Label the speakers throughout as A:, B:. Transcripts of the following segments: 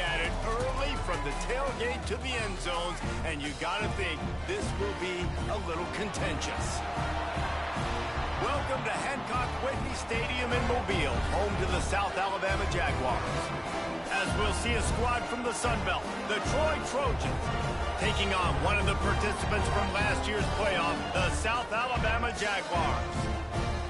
A: at it early from the tailgate to the end zones, and you got to think this will be a little contentious. Welcome to Hancock-Whitney Stadium in Mobile, home to the South Alabama Jaguars. As we'll see a squad from the Sun Belt, the Troy Trojans, taking on one of the participants from last year's playoff, the South Alabama Jaguars.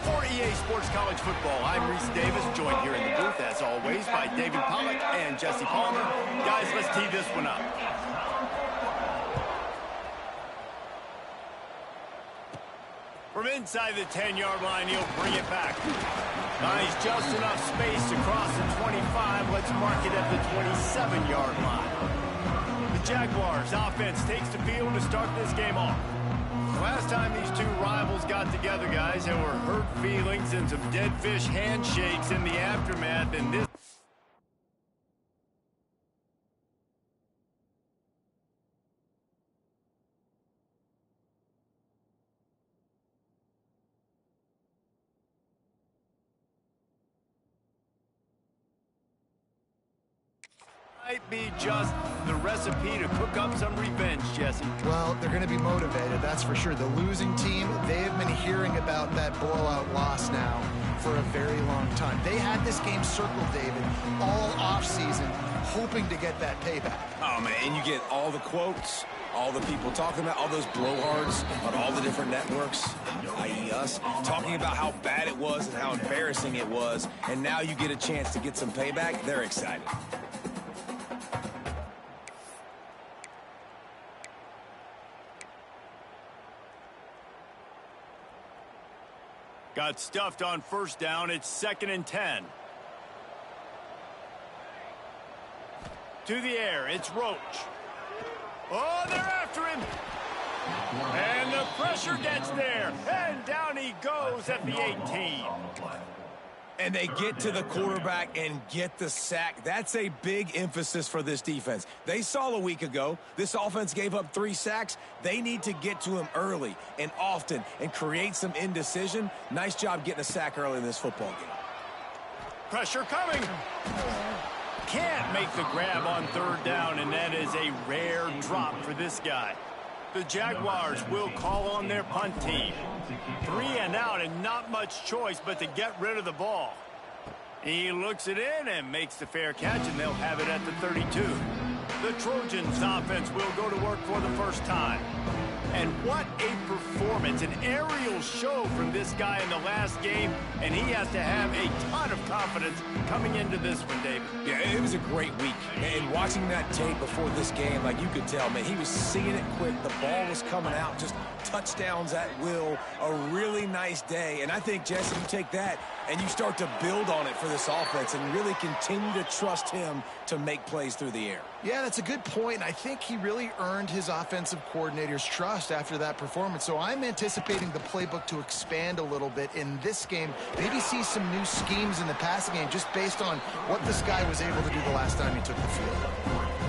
A: For EA Sports College Football, I'm Reese Davis, joined here in the booth, as always, by David Pollack and Jesse Palmer. Guys, let's tee this one up. From inside the 10-yard line, he'll bring it back. Nice, just enough space to cross the 25. Let's mark it at the 27-yard line. The Jaguars' offense takes the field to start this game off. Last time these two rivals got together, guys, there were hurt feelings and some dead fish handshakes in the aftermath, and this might be just the recipe to cook up some revenge, Jesse.
B: Well, they're going to be motivated, that's for sure. The losing team, they have been hearing about that blowout loss now for a very long time. They had this game circled, David, all offseason, hoping to get that payback.
C: Oh, man, and you get all the quotes, all the people talking about, all those blowhards on all the different networks, i.e. us, talking about how bad it was and how embarrassing it was, and now you get a chance to get some payback. They're excited.
A: Got stuffed on first down. It's 2nd and 10. To the air, it's Roach. Oh, they're after him. And the pressure gets there. And down he goes at the 18.
C: And they get to the quarterback and get the sack. That's a big emphasis for this defense. They saw a week ago, this offense gave up 3 sacks. They need to get to him early and often and create some indecision. Nice job getting a sack early in this football game.
A: Pressure coming. Can't make the grab on 3rd down, and that is a rare drop for this guy. The Jaguars will call on their punt team. 3 and out, and not much choice but to get rid of the ball. He looks it in and makes the fair catch, and they'll have it at the 32. The Trojans' offense will go to work for the first time. And what a performance, an aerial show from this guy in the last game, and he has to have a ton of confidence coming into this one, David.
C: Yeah, it was a great week. And watching that tape before this game, like you could tell, man, he was seeing it quick. The ball was coming out, just touchdowns at will. A really nice day. And I think, Jesse, you take that and you start to build on it for this offense and really continue to trust him to make plays through the air.
B: Yeah, that's a good point. I think he really earned his offensive coordinator's trust after that performance. So I'm anticipating the playbook to expand a little bit in this game. Maybe see some new schemes in the passing game just based on what this guy was able to do the last time he took the field.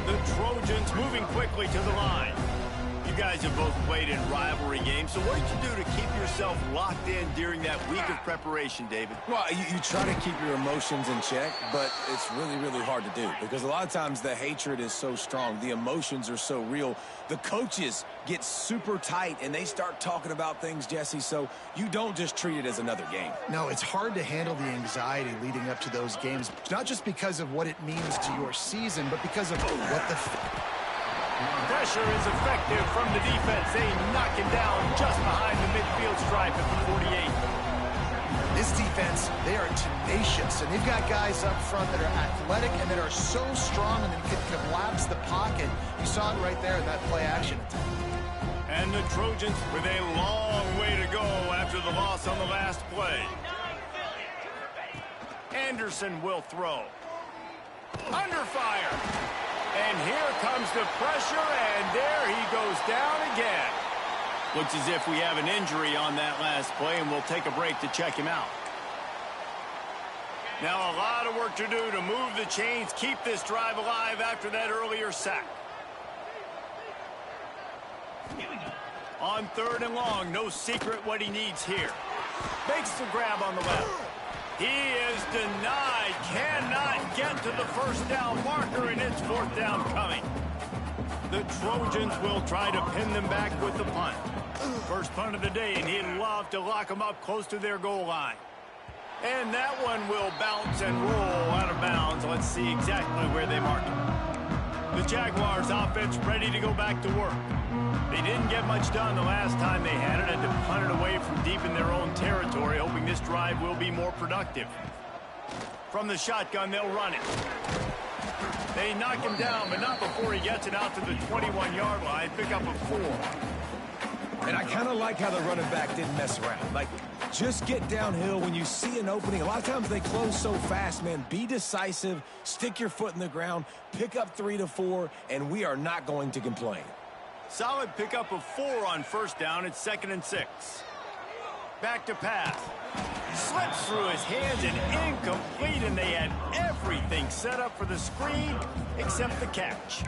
A: The Trojans moving quickly to the line. You guys have both played in rivalry games, so what did you do to keep yourself locked in during that week of preparation, David?
C: Well, you try to keep your emotions in check, but it's really, really hard to do because a lot of times the hatred is so strong. The emotions are so real. The coaches get super tight, and they start talking about things, Jesse, so you don't just treat it as another game.
B: No, it's hard to handle the anxiety leading up to those games, not just because of what it means to your season, but because of what the...
A: Pressure is effective from the defense. They knock him down just behind the midfield stripe at the 48.
B: This defense, they are tenacious, and they've got guys up front that are athletic and that are so strong and that can collapse the pocket. You saw it right there in that play action attack.
A: And the Trojans with a long way to go after the loss on the last play. Anderson will throw. Under fire. And here comes the pressure, and there he goes down again. Looks as if we have an injury on that last play, and we'll take a break to check him out. Now a lot of work to do to move the chains, keep this drive alive after that earlier sack. On 3rd and long, no secret what he needs here. Makes the grab on the left. He is denied, cannot get to the first down marker, and it's fourth down coming. The Trojans will try to pin them back with the punt. First punt of the day, and he'd love to lock them up close to their goal line. And that one will bounce and roll out of bounds. Let's see exactly where they mark it. The Jaguars offense ready to go back to work. They didn't get much done the last time they had it, and to punt it away from deep in their own territory, hoping this drive will be more productive. From the shotgun, they'll run it. They knock him down, but not before he gets it out to the 21-yard line. Pick up a 4.
C: And I kind of like how the running back didn't mess around. Like, just get downhill when you see an opening. A lot of times they close so fast, man. Be decisive, stick your foot in the ground, pick up 3 to 4, and we are not going to complain.
A: Solid pickup of 4 on first down. It's 2nd and 6. Back to pass. Slips through his hands and incomplete, and they had everything set up for the screen except the catch.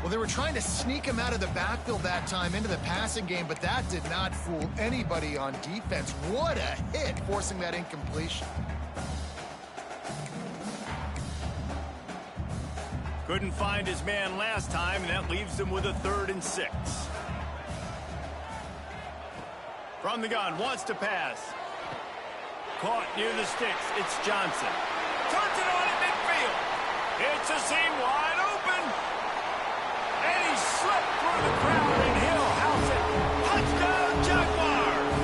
B: Well, they were trying to sneak him out of the backfield that time into the passing game, but that did not fool anybody on defense. What a hit, forcing that incompletion.
A: Couldn't find his man last time, and that leaves him with a 3rd and 6. From the gun, wants to pass. Caught near the sticks. It's Johnson. Turns it on at midfield. It's a seam wide open. And he slipped through the crowd, and he'll house it. Touchdown, Jaguars!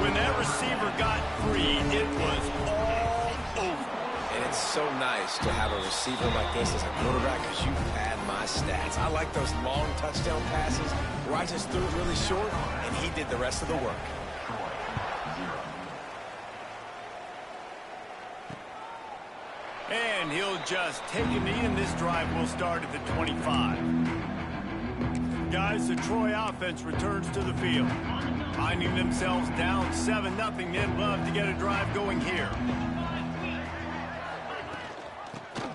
A: When that receiver got free, it was all over.
C: And it's so nice to have a receiver like this as a quarterback because you had my stats. I like those long touchdown passes where I just threw it really short, and he did the rest of the work.
A: And he'll just take a knee, and this drive will start at the 25. Guys, the Troy offense returns to the field. Finding themselves down 7-0, they'd love to get a drive going here.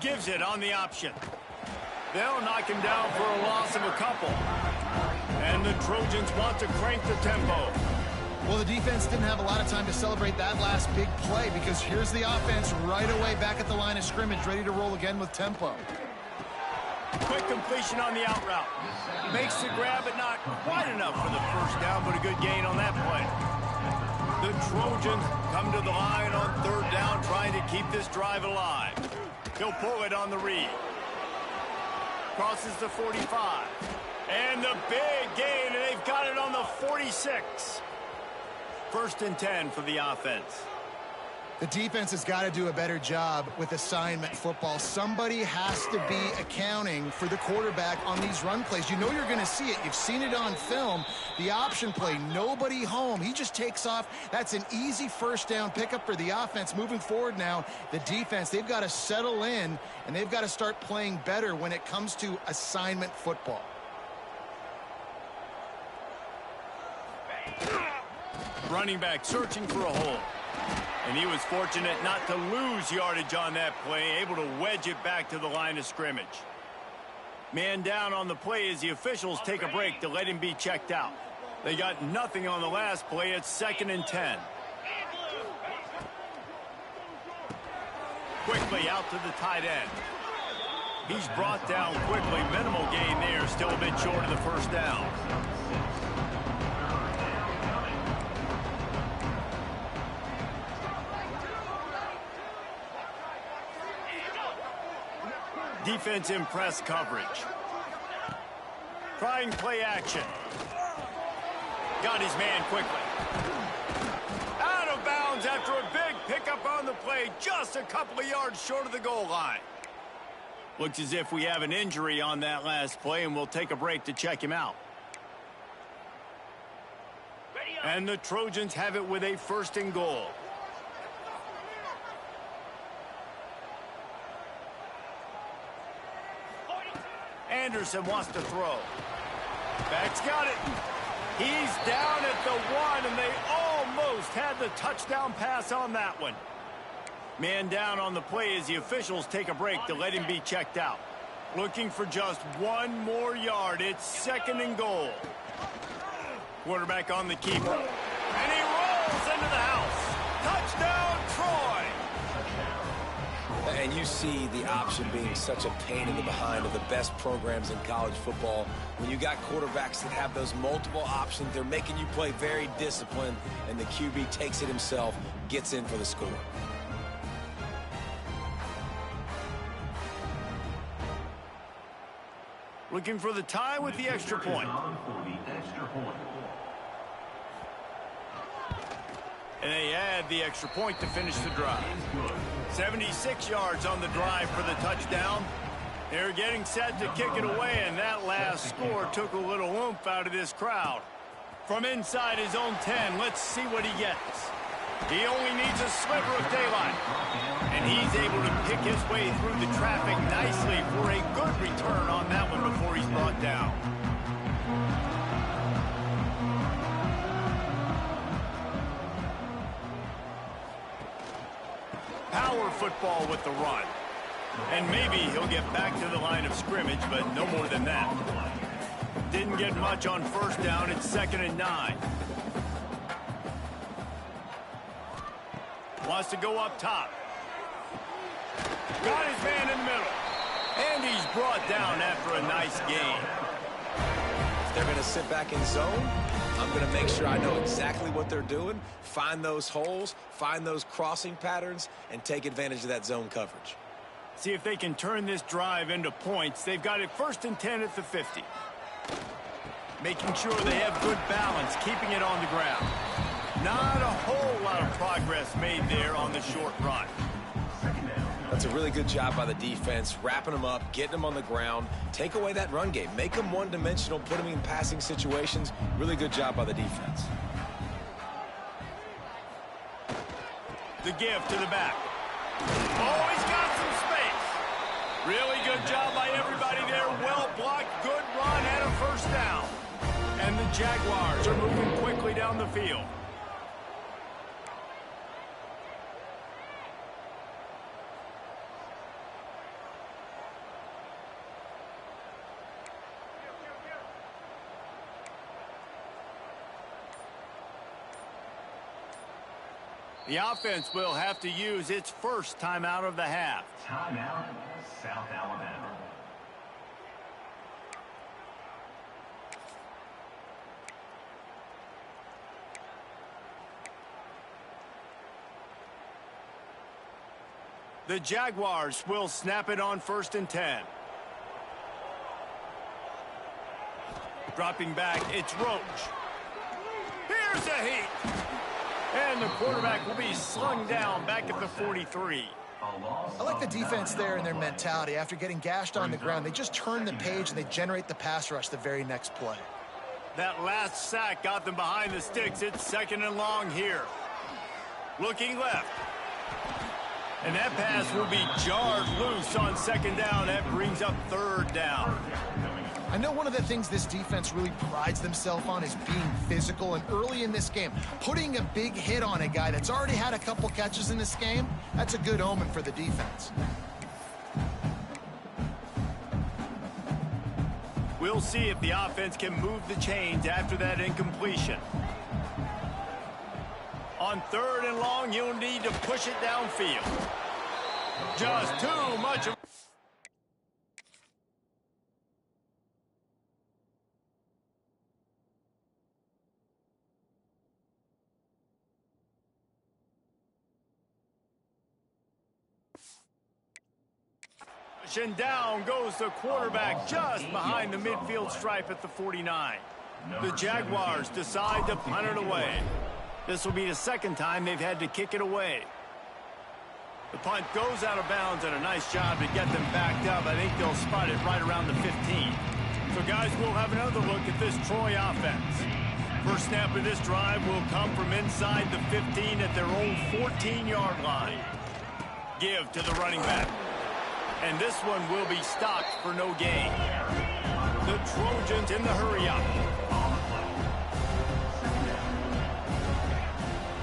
A: Gives it on the option. They'll knock him down for a loss of a couple. And the Trojans want to crank the tempo.
B: Well, the defense didn't have a lot of time to celebrate that last big play because here's the offense right away back at the line of scrimmage, ready to roll again with tempo.
A: Quick completion on the out route. Makes the grab, but not quite enough for the first down, but a good gain on that play. The Trojans come to the line on 3rd down, trying to keep this drive alive. He'll pull it on the read. Crosses the 45. And the big gain, and they've got it on the 46. 1st and 10 for the offense.
B: The defense has got to do a better job with assignment football. Somebody has to be accounting for the quarterback on these run plays. You know you're going to see it. You've seen it on film. The option play, nobody home. He just takes off. That's an easy first down pickup for the offense. Moving forward now, the defense, they've got to settle in, and they've got to start playing better when it comes to assignment football.
A: Running back searching for a hole. And he was fortunate not to lose yardage on that play, able to wedge it back to the line of scrimmage. Man down on the play as the officials take a break to let him be checked out. They got nothing on the last play. It's 2nd and 10. Quickly out to the tight end. He's brought down quickly. Minimal gain there. Still a bit short of the first down. Defense in press coverage. Trying play action. Got his man quickly. Out of bounds after a big pickup on the play, just a couple of yards short of the goal line. Looks as if we have an injury on that last play, and we'll take a break to check him out. And the Trojans have it with a 1st and goal. Anderson wants to throw. Back's got it. He's down at the 1, and they almost had the touchdown pass on that one. Man down on the play as the officials take a break to let him be checked out. Looking for just 1 more yard. It's 2nd and goal. Quarterback on the keeper. And he rolls into the house. Touchdown, Troy!
C: And you see the option being such a pain in the behind of the best programs in college football. When you got quarterbacks that have those multiple options, they're making you play very disciplined, and the QB takes it himself, gets in for the score.
A: Looking for the tie with the extra point. And they add the extra point to finish the drive. 76 yards on the drive for the touchdown. They're getting set to kick it away, and that last score took a little oomph out of this crowd. From inside his own 10, let's see what he gets. He only needs a sliver of daylight. And he's able to pick his way through the traffic nicely for a good return on that one before he's brought down. Power football with the run. And maybe he'll get back to the line of scrimmage, but no more than that. Didn't get much on first down. It's 2nd and 9. Wants to go up top. Got his man in the middle. And he's brought down after a nice gain.
C: If they're going to sit back in zone, I'm going to make sure I know exactly what they're doing, find those holes, find those crossing patterns, and take advantage of that zone coverage.
A: See if they can turn this drive into points. They've got it 1st and 10 at the 50. Making sure they have good balance, keeping it on the ground. Not a whole lot of progress made there on the short run.
C: That's a really good job by the defense, wrapping them up, getting them on the ground, take away that run game, make them one-dimensional, put them in passing situations. Really good job by the defense.
A: The give to the back. Oh, he's got some space. Really good job by everybody there. Well blocked, good run, and a first down. And the Jaguars are moving quickly down the field. The offense will have to use its first timeout of the half.
D: Timeout, South Alabama.
A: The Jaguars will snap it on 1st and 10. Dropping back, it's Roach. Here's a heat. And the quarterback will be slung down back at the 43.
B: I like the defense there and their mentality. After getting gashed on the ground, they just turn the page and they generate the pass rush the very next play.
A: That last sack got them behind the sticks. It's 2nd and long here. Looking left. And that pass will be jarred loose on 2nd down. That brings up 3rd down.
B: I know one of the things this defense really prides themselves on is being physical, and early in this game, putting a big hit on a guy that's already had a couple catches in this game, that's a good omen for the defense.
A: We'll see if the offense can move the chains after that incompletion. On 3rd and long, you'll need to push it downfield. Just too much of and down goes the quarterback just behind the midfield stripe at the 49. The Jaguars decide to punt it away. This will be the 2nd time they've had to kick it away. The punt goes out of bounds, and a nice job to get them backed up. I think they'll spot it right around the 15. So, guys, we'll have another look at this Troy offense. First snap of this drive will come from inside the 15 at their own 14-yard line. Give to the running back. And this one will be stopped for no gain. The Trojans in the hurry-up.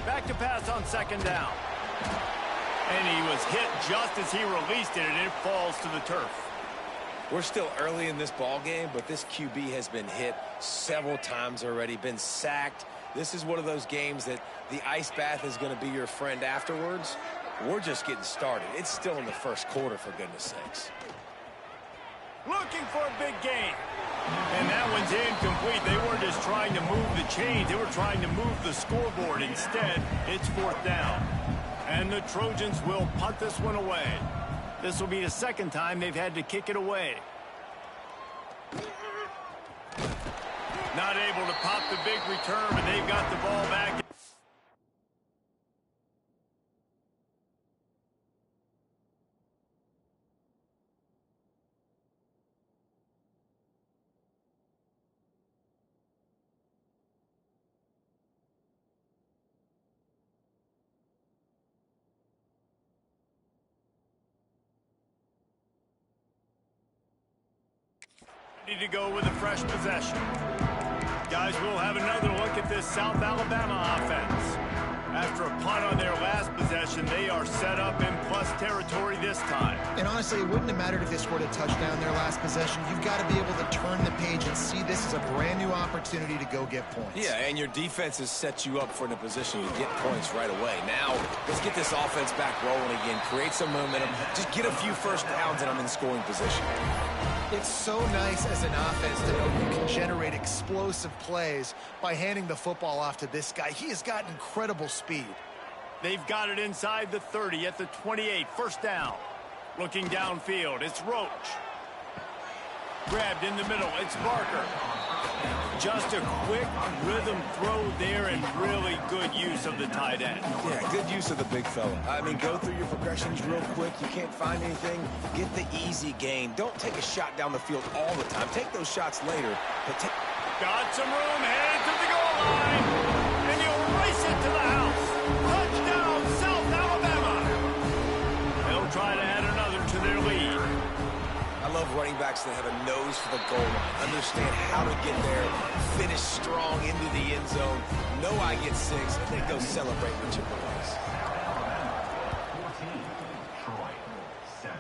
A: Back to pass on 2nd down. And he was hit just as he released it, and it falls to the turf.
C: We're still early in this ball game, but this QB has been hit several times already, been sacked, This is one of those games that the ice bath is going to be your friend afterwards. We're just getting started. It's still in the first quarter, for goodness sakes.
A: Looking for a big gain. And that one's incomplete. They weren't just trying to move the chains. They were trying to move the scoreboard. Instead, it's 4th down. And the Trojans will punt this one away. This will be the second time they've had to kick it away. Not able to pop the big return, but they've got the ball back. Ready to go with a fresh possession. Guys, we'll have another look at this South Alabama offense. After a punt on their last possession, they are set up in plus territory this time.
B: And honestly, it wouldn't have mattered if they scored a touchdown their last possession. You've got to be able to turn the page and see this as a brand new opportunity to go get points.
C: Yeah, and your defense has set you up for the position to get points right away. Now, let's get this offense back rolling again, create some momentum, just get a few first downs and I'm in scoring position.
B: It's so nice as an offense to know you can generate explosive plays by handing the football off to this guy. He has got incredible speed.
A: They've got it inside the 30 at the 28. First down. Looking downfield, it's Roach. Grabbed in the middle, it's Barker. Just a quick rhythm throw there and really good use of the tight end.
C: Yeah, good use of the big fella. I mean, go through your progressions real quick. You can't find anything. Get the easy gain. Don't take a shot down the field all the time. Take those shots later, but take...
A: Got some room, headed to the goal line. And he'll race it to the house. Touchdown, South Alabama. They'll try to add another to their lead.
C: I love running backs that have a nose for the goal line. Understand how to get there, finish strong into the end zone. Know I get 6, and then go celebrate with Chick-fil-A's.
D: 14, Troy, 7.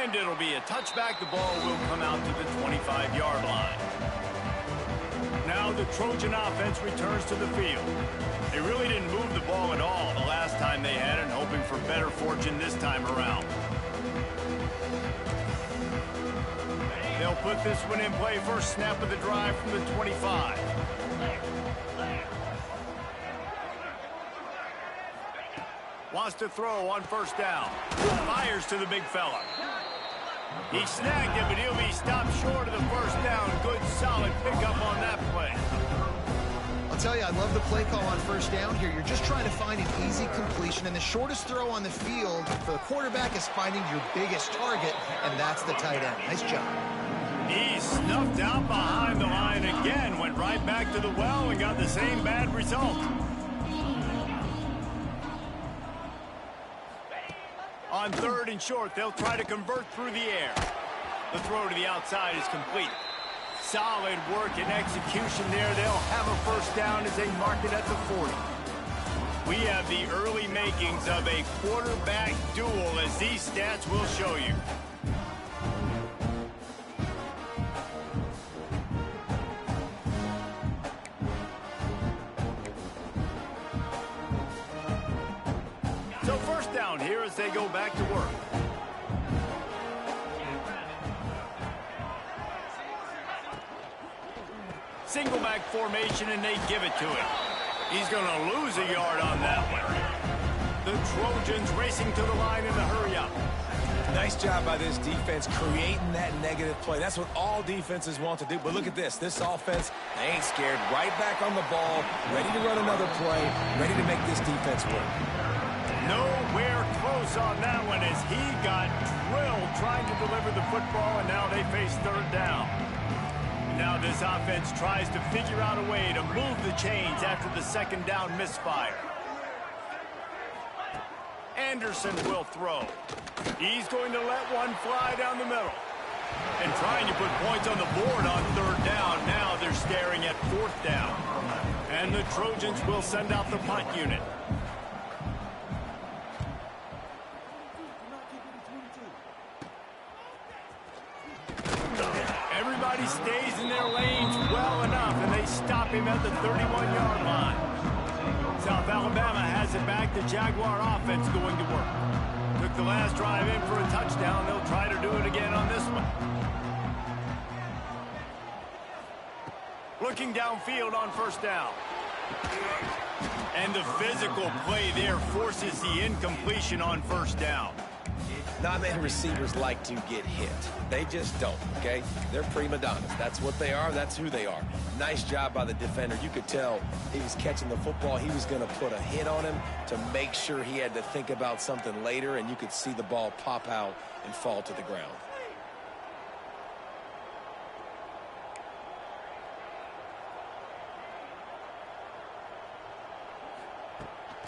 A: And it'll be a touchback. The ball will come out to the 25-yard line. Now the Trojan offense returns to the field. They really didn't move the ball at all the last time they had it, hoping for better fortune this time around. They'll put this one in play. First snap of the drive from the 25. Wants to throw on first down. Fires to the big fella. He snagged it, but he'll be stopped short of the first down. Good, solid pickup on that play.
B: I'll tell you, I love the play call on first down here. You're just trying to find an easy completion, and the shortest throw on the field for the quarterback is finding your biggest target, and that's the tight end. Nice job.
A: He snuffed out behind the line again, went right back to the well and got the same bad result. On 3rd and short, they'll try to convert through the air. The throw to the outside is complete. Solid work and execution there. They'll have a first down as they mark it at the 40. We have the early makings of a quarterback duel, as these stats will show you. So first down here as they go back to work. Single back formation, and they give it to him. He's going to lose a yard on that one. The Trojans racing to the line in the hurry-up.
C: Nice job by this defense creating that negative play. That's what all defenses want to do. But look at this. This offense, they ain't scared. Right back on the ball, ready to run another play, ready to make this defense work.
A: Nowhere close on that one as he got drilled trying to deliver the football, and now they face 3rd down. Now this offense tries to figure out a way to move the chains after the 2nd down misfire. Anderson will throw. He's going to let one fly down the middle. And trying to put points on the board on 3rd down. Now they're staring at 4th down. And the Trojans will send out the punt unit. Everybody Everybody stays in their lanes well enough, and they stop him at the 31-yard line. South Alabama has it back. The Jaguar offense going to work. Took the last drive in for a touchdown. They'll try to do it again on this one. Looking downfield on first down. And the physical play there forces the incompletion on first down.
C: Not many receivers like to get hit. They just don't, okay? They're prima donnas. That's what they are. That's who they are. Nice job by the defender. You could tell he was catching the football. He was going to put a hit on him to make sure he had to think about something later, and you could see the ball pop out and fall to the ground.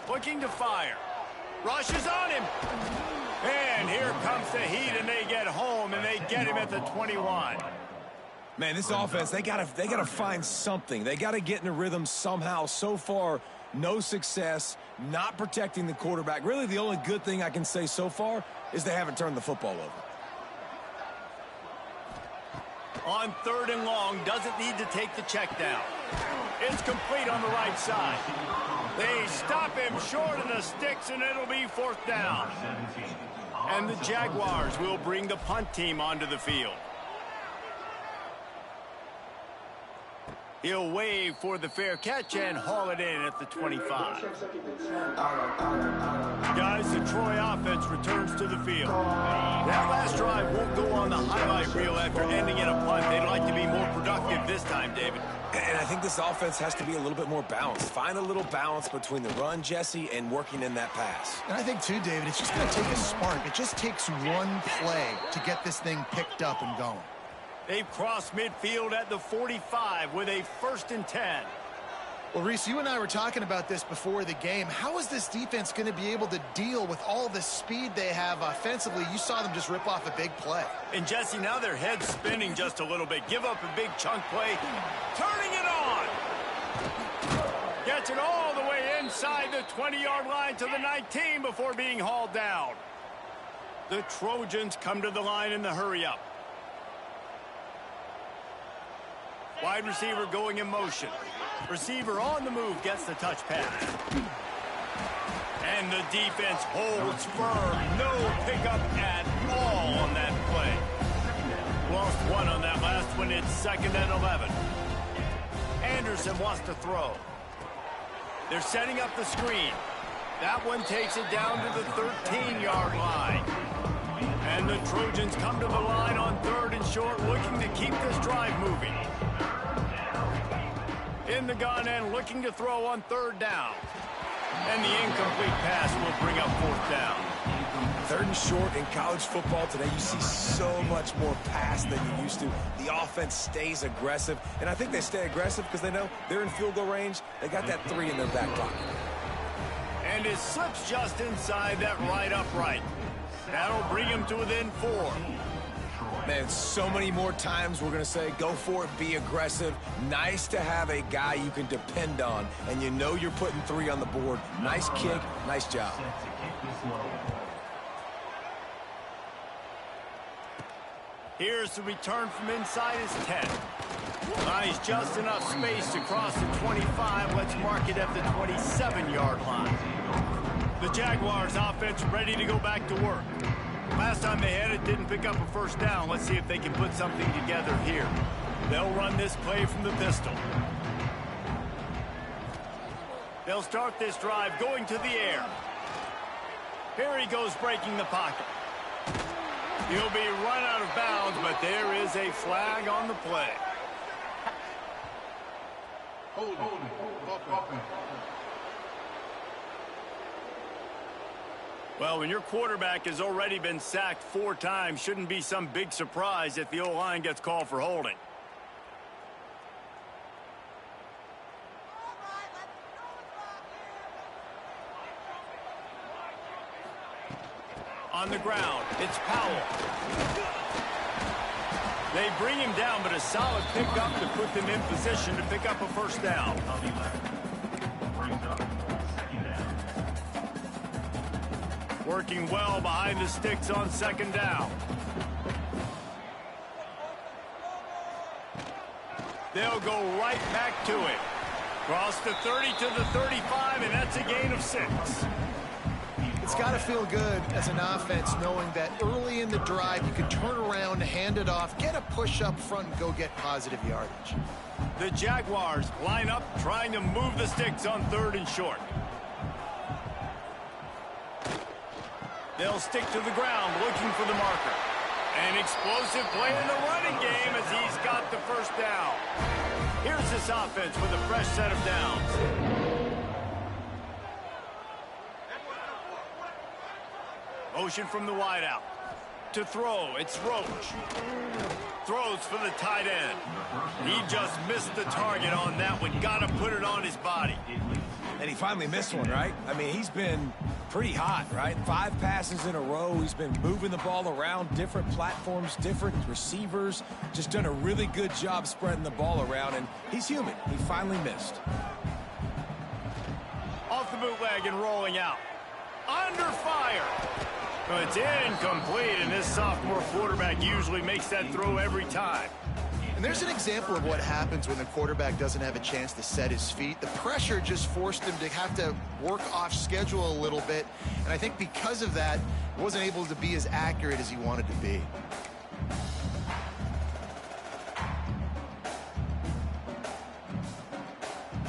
A: Looking to fire. Rushes on him. And here comes the heat, and they get home, and they get him at the 21.
C: Man, this offense, they gotta find something. They gotta get in a rhythm somehow. So far, no success, not protecting the quarterback. Really, the only good thing I can say so far is they haven't turned the football over.
A: On 3rd and long, doesn't need to take the check down. It's complete on the right side. They stop him short of the sticks, and it'll be 4th down. And the Jaguars will bring the punt team onto the field. He'll wave for the fair catch and haul it in at the 25. Guys, the Troy offense returns to the field. That last drive won't go on the highlight reel after ending in a punt. They'd like to be more productive this time, David.
C: And I think this offense has to be a little bit more balanced. Find a little balance between the run, Jesse, and working in that pass.
B: And I think, too, David, it's just going to take a spark. It just takes one play to get this thing picked up and going.
A: They've crossed midfield at the 45 with a 1st and 10.
B: Well, Reese, you and I were talking about this before the game. How is this defense going to be able to deal with all the speed they have offensively? You saw them just rip off a big play.
A: And, Jesse, now their head's spinning just a little bit. Give up a big chunk play. Turning it on. Gets it all the way inside the 20-yard line to the 19 before being hauled down. The Trojans come to the line in the hurry-up. Wide receiver going in motion. Receiver on the move gets the touch pass. And the defense holds firm. No pickup at all on that play. Lost one on that last one. It's 2nd and 11. Anderson wants to throw. They're setting up the screen. That one takes it down to the 13-yard line. And the Trojans come to the line on 3rd and short, looking to keep this drive moving. In the gun and looking to throw on 3rd down. And the incomplete pass will bring up 4th down.
C: 3rd and short in college football today, you see so much more pass than you used to. The offense stays aggressive, and I think they stay aggressive because they know they're in field goal range. They got that 3 in their back pocket.
A: And it slips just inside that right upright. That'll bring him to within 4.
C: Man, so many more times we're going to say, go for it, be aggressive. Nice to have a guy you can depend on, and you know you're putting 3 on the board. Nice kick, nice job.
A: Here's the return from inside his 10. Nice, just enough space to cross the 25. Let's mark it at the 27-yard line. The Jaguars offense ready to go back to work. Last time they had it, didn't pick up a 1st down. Let's see if they can put something together here. They'll run this play from the pistol. They'll start this drive going to the air. Here he goes breaking the pocket. He'll be run out of bounds, but there is a flag on the play.
E: Hold it.
A: Well, when your quarterback has already been sacked 4 times, shouldn't be some big surprise if the O-line gets called for holding. On the ground, it's Powell. They bring him down, but a solid pickup to put them in position to pick up a 1st down. Working well behind the sticks on 2nd down. They'll go right back to it. Cross the 30 to the 35, and that's a gain of 6.
B: It's got to feel good as an offense knowing that early in the drive you can turn around, hand it off, get a push up front, and go get positive yardage.
A: The Jaguars line up trying to move the sticks on 3rd and short. They'll stick to the ground looking for the marker. An explosive play in the running game as he's got the first down. Here's this offense with a fresh set of downs. Motion from the wideout. To throw, it's Roach. Throws for the tight end. He just missed the target on that one. Got to put it on his body.
C: And he finally missed one, right? I mean, he's been pretty hot, right? 5 passes in a row. He's been moving the ball around, different platforms, different receivers. Just done a really good job spreading the ball around, and he's human. He finally missed.
A: Off the bootleg and rolling out. Under fire. Well, it's incomplete, and this sophomore quarterback usually makes that throw every time.
B: And there's an example of what happens when the quarterback doesn't have a chance to set his feet. The pressure just forced him to have to work off schedule a little bit. And I think because of that, he wasn't able to be as accurate as he wanted to be.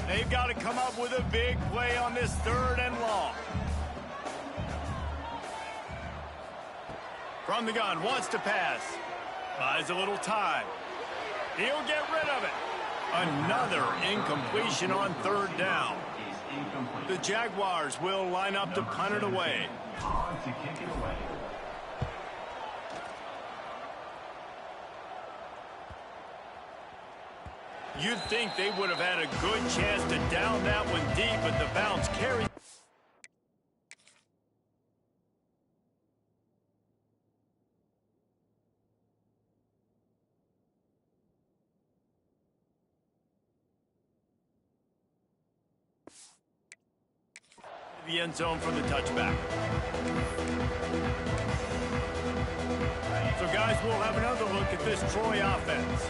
A: They've got to come up with a big play on this 3rd and long. From the gun, wants to pass. Buys a little time. He'll get rid of it. Another incompletion on 3rd down. The Jaguars will line up to punt it away.
D: To kick it away.
A: You'd think they would have had a good chance to down that one deep, but the bounce carries. The end zone for the touchback. So guys, we'll have another look at this Troy offense.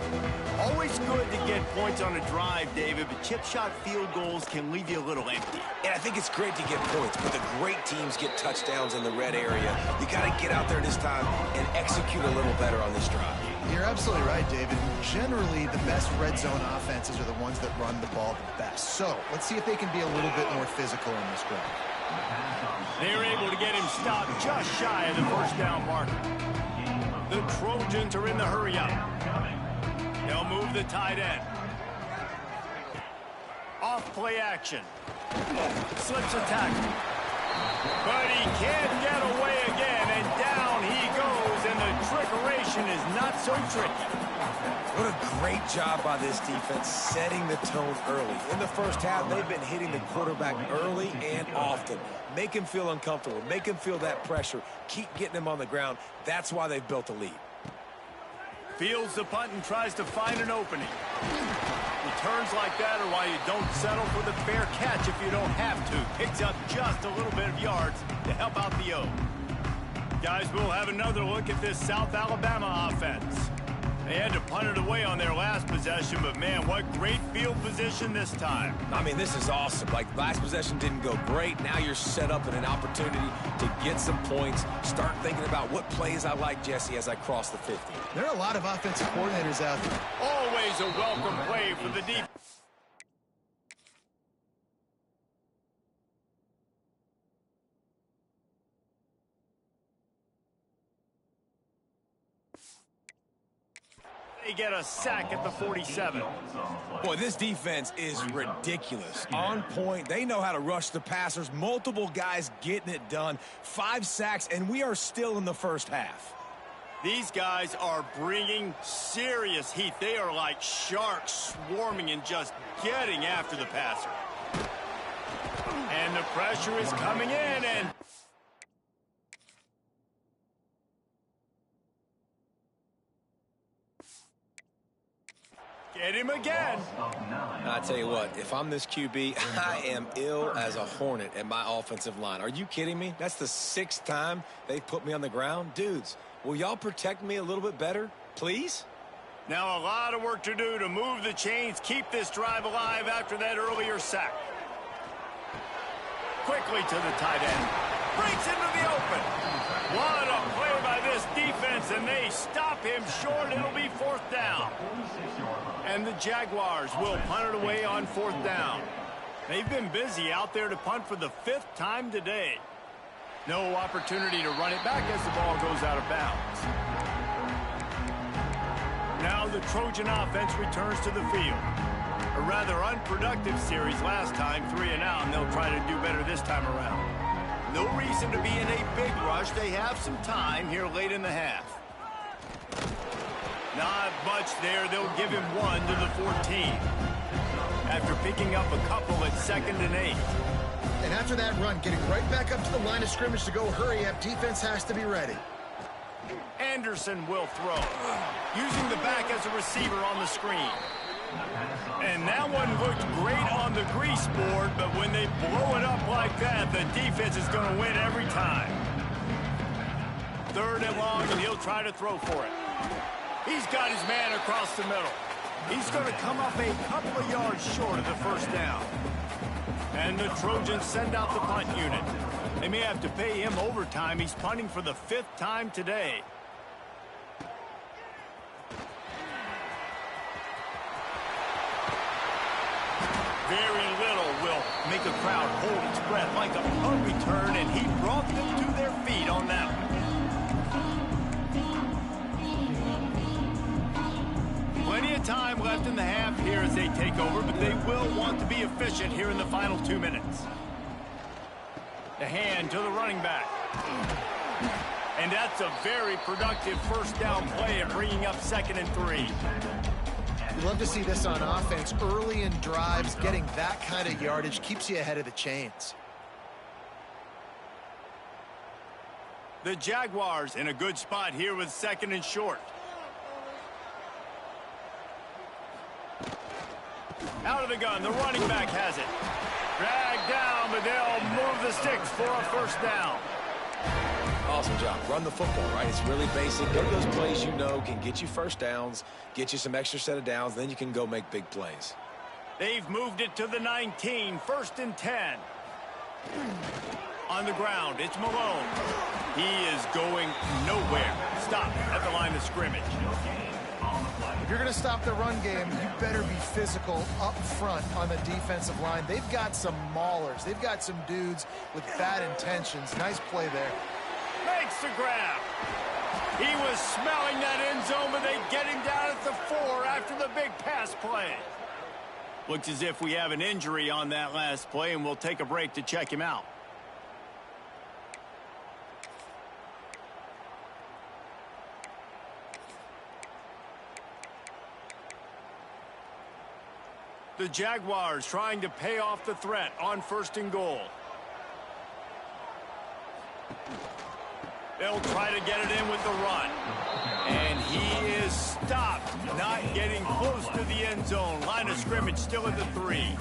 A: Always good to get points on a drive, David, but chip shot field goals can leave you a little empty.
C: And I think it's great to get points, but the great teams get touchdowns in the red area. You got to get out there this time and execute a little better on this drive.
B: You're absolutely right, David. Generally, the best red zone offenses are the ones that run the ball the best. So let's see if they can be a little bit more physical in this drive.
A: They're able to get him stopped just shy of the first down marker. The Trojans are in the hurry-up. They'll move the tight end. Off play action. Slips a tackle. But he can't get away again, and down he goes, and the trickeration is not so tricky.
C: What a great job by this defense setting the tone early. In the first half, they've been hitting the quarterback early and often. Make him feel uncomfortable. Make him feel that pressure. Keep getting him on the ground. That's why they've built a lead.
A: Fields the punt and tries to find an opening. Returns like that are why you don't settle for the fair catch if you don't have to. Picks up just a little bit of yards to help out the O. Guys, we'll have another look at this South Alabama offense. They had to punt it away on their last possession, but man, what great field position this time.
C: I mean, this is awesome. Like, last possession didn't go great. Now you're set up in an opportunity to get some points. Start thinking about what plays I like, Jesse, as I cross the 50.
B: There are a lot of offensive coordinators out there.
A: Always a welcome play for the defense. They get a sack at the 47.
C: Boy, this defense is ridiculous. On point. They know how to rush the passers. Multiple guys getting it done. 5 sacks, and we are still in the first half.
A: These guys are bringing serious heat. They are like sharks swarming and just getting after the passer. And the pressure is coming in, and get him again.
C: I tell you what, if I'm this QB, I am ill as a hornet at my offensive line. Are you kidding me? That's the 6th time they've put me on the ground. Dudes, will y'all protect me a little bit better, please?
A: Now a lot of work to do to move the chains, keep this drive alive after that earlier sack. Quickly to the tight end. Breaks into the open. What a play by this defense, and they stop him short. It'll be 4th down. And the Jaguars will punt it away on 4th down. They've been busy out there to punt for the 5th time today. No opportunity to run it back as the ball goes out of bounds. Now the Trojan offense returns to the field. A rather unproductive series last time, 3 and out, and they'll try to do better this time around. No reason to be in a big rush. They have some time here late in the half. Not much there. They'll give him 1 to the 14. After picking up a couple at 2nd and 8.
B: And after that run, getting right back up to the line of scrimmage to go hurry up, defense has to be ready.
A: Anderson will throw, using the back as a receiver on the screen. And that one looked great on the grease board, but when they blow it up like that, the defense is going to win every time. 3rd and long, and he'll try to throw for it. He's got his man across the middle. He's going to come up a couple of yards short of the 1st down. And the Trojans send out the punt unit. They may have to pay him overtime. He's punting for the 5th time today. Very little will make a crowd hold its breath like a punt return, and he brought them to their feet on that one. Plenty of time left in the half here as they take over, but they will want to be efficient here in the final 2 minutes. The hand to the running back. And that's a very productive 1st down play and bringing up 2nd and 3.
B: You love to see this on offense. Early in drives, getting that kind of yardage keeps you ahead of the chains.
A: The Jaguars in a good spot here with 2nd and short. Out of the gun, the running back has it. Dragged down, but they'll move the sticks for a 1st down.
C: Awesome job. Run the football, right? It's really basic. Go to those plays you know can get you 1st downs, get you some extra set of downs, then you can go make big plays.
A: They've moved it to the 19, 1st and 10. On the ground, it's Malone. He is going nowhere. Stop at the line of scrimmage.
B: If you're going to stop the run game, you better be physical up front on the defensive line. They've got some maulers. They've got some dudes with bad intentions. Nice play there.
A: Makes the grab. He was smelling that end zone, but they get him down at the 4 after the big pass play. Looks as if we have an injury on that last play, and we'll take a break to check him out. The Jaguars trying to pay off the threat on 1st and goal. They'll try to get it in with the run. And he is stopped, not getting close to the end zone. Line of scrimmage still at the 3.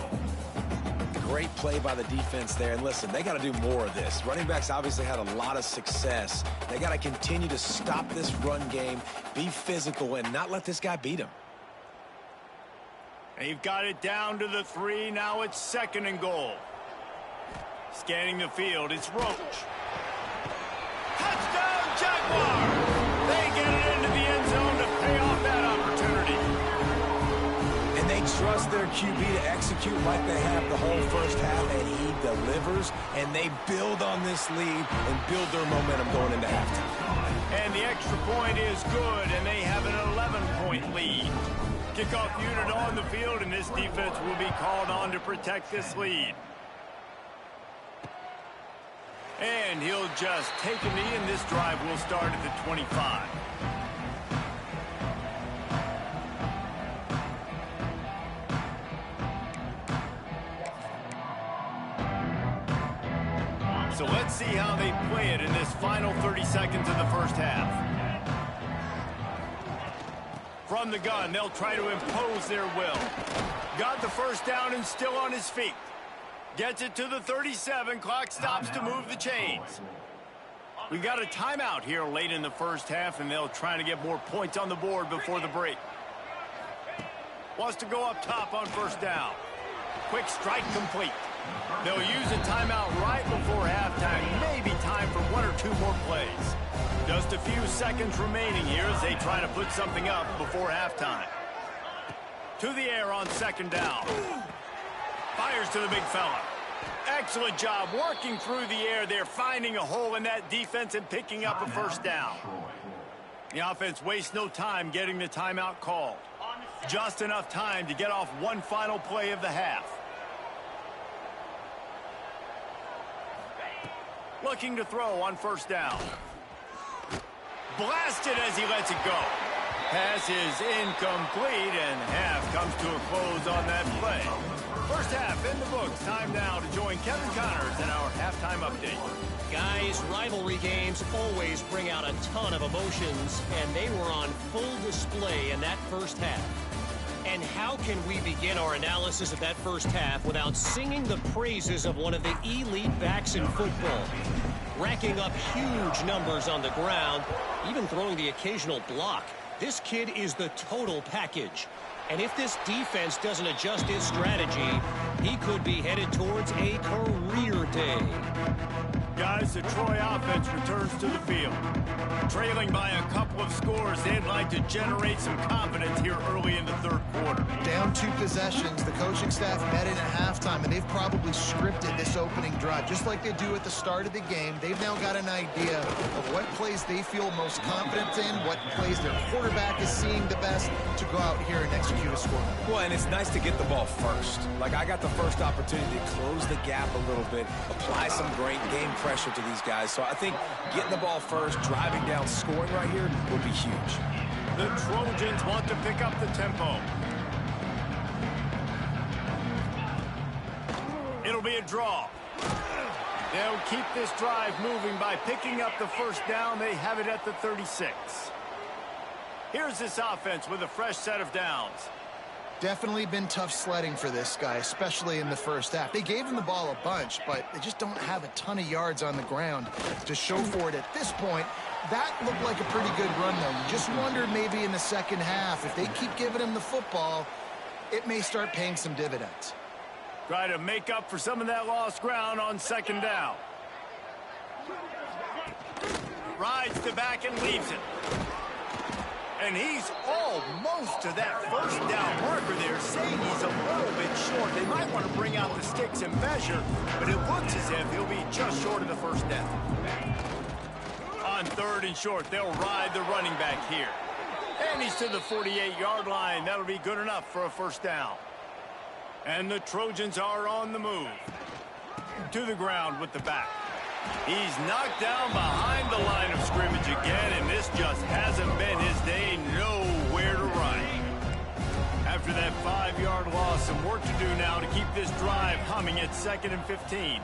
C: Great play by the defense there. And listen, they got to do more of this. Running backs obviously had a lot of success. They got to continue to stop this run game, be physical, and not let this guy beat him.
A: They've got it down to the 3. Now it's 2nd and goal. Scanning the field, it's Roach. Touchdown, Jaguars! They get it into the end zone to pay off that opportunity.
C: And they trust their QB to execute like they have the whole 1st half, and he delivers, and they build on this lead and build their momentum going into halftime.
A: And the extra point is good, and they have an 11-point lead. Kickoff unit on the field, and this defense will be called on to protect this lead. And he'll just take a knee, and this drive will start at the 25. So let's see how they play it in this final 30 seconds of the 1st half. From the gun, they'll try to impose their will. Got the 1st down and still on his feet. Gets it to the 37. Clock stops to move the chains. We've got a timeout here late in the 1st half, and they'll try to get more points on the board before the break. Wants to go up top on first down. Quick strike complete. They'll use a timeout right before halftime. Maybe time for one or two more plays. Just a few seconds remaining here as they try to put something up before halftime. To the air on second down. Fires to the big fella. Excellent job working through the air there, finding a hole in that defense and picking up a first down. The offense wastes no time getting the timeout called. Just enough time to get off one final play of the half. Looking to throw on first down. Blasted as he lets it go. Pass is incomplete, and half comes to a close on that play. First half in the books. Time now to join Kevin Connors in our halftime update.
F: Guys, rivalry games always bring out a ton of emotions, and they were on full display in that first half. And how can we begin our analysis of that first half without singing the praises of one of the elite backs in football? Racking up huge numbers on the ground, even throwing the occasional block. This kid is the total package. And if this defense doesn't adjust its strategy, he could be headed towards a career day.
A: Guys, the Troy offense returns to the field. Trailing by a couple of scores, they'd like to generate some confidence here early in the third quarter.
B: Down 2 possessions, the coaching staff met in at halftime, and they've probably scripted this opening drive. Just like they do at the start of the game, they've now got an idea of what plays they feel most confident in, what plays their quarterback is seeing the best to go out here and execute a score.
C: Well, and it's nice to get the ball first. Like, I got the first opportunity to close the gap a little bit, apply some great game pressure to these guys. So I think getting the ball first, driving down, scoring right here will be huge.
A: The Trojans want to pick up the tempo. It'll be a draw. They'll keep this drive moving by picking up the first down. They have it at the 36. Here's this offense with a fresh set of downs.
B: Definitely been tough sledding for this guy, especially in the first half. They gave him the ball a bunch, but they just don't have a ton of yards on the ground to show for it at this point. That looked like a pretty good run, though. You just wonder maybe in the second half, if they keep giving him the football, it may start paying some dividends.
A: Try to make up for some of that lost ground on second down. Rides the back and leaves it. And he's almost to that first down marker there, saying he's a little bit short. They might want to bring out the sticks and measure, but it looks as if he'll be just short of the first down. On third and short, they'll ride the running back here. And he's to the 48-yard line. That'll be good enough for a first down. And the Trojans are on the move. To the ground with the back. He's knocked down behind the line of scrimmage again, and this just hasn't been his day. Nowhere to run. After that 5-yard loss, some work to do now to keep this drive humming at 2nd and 15.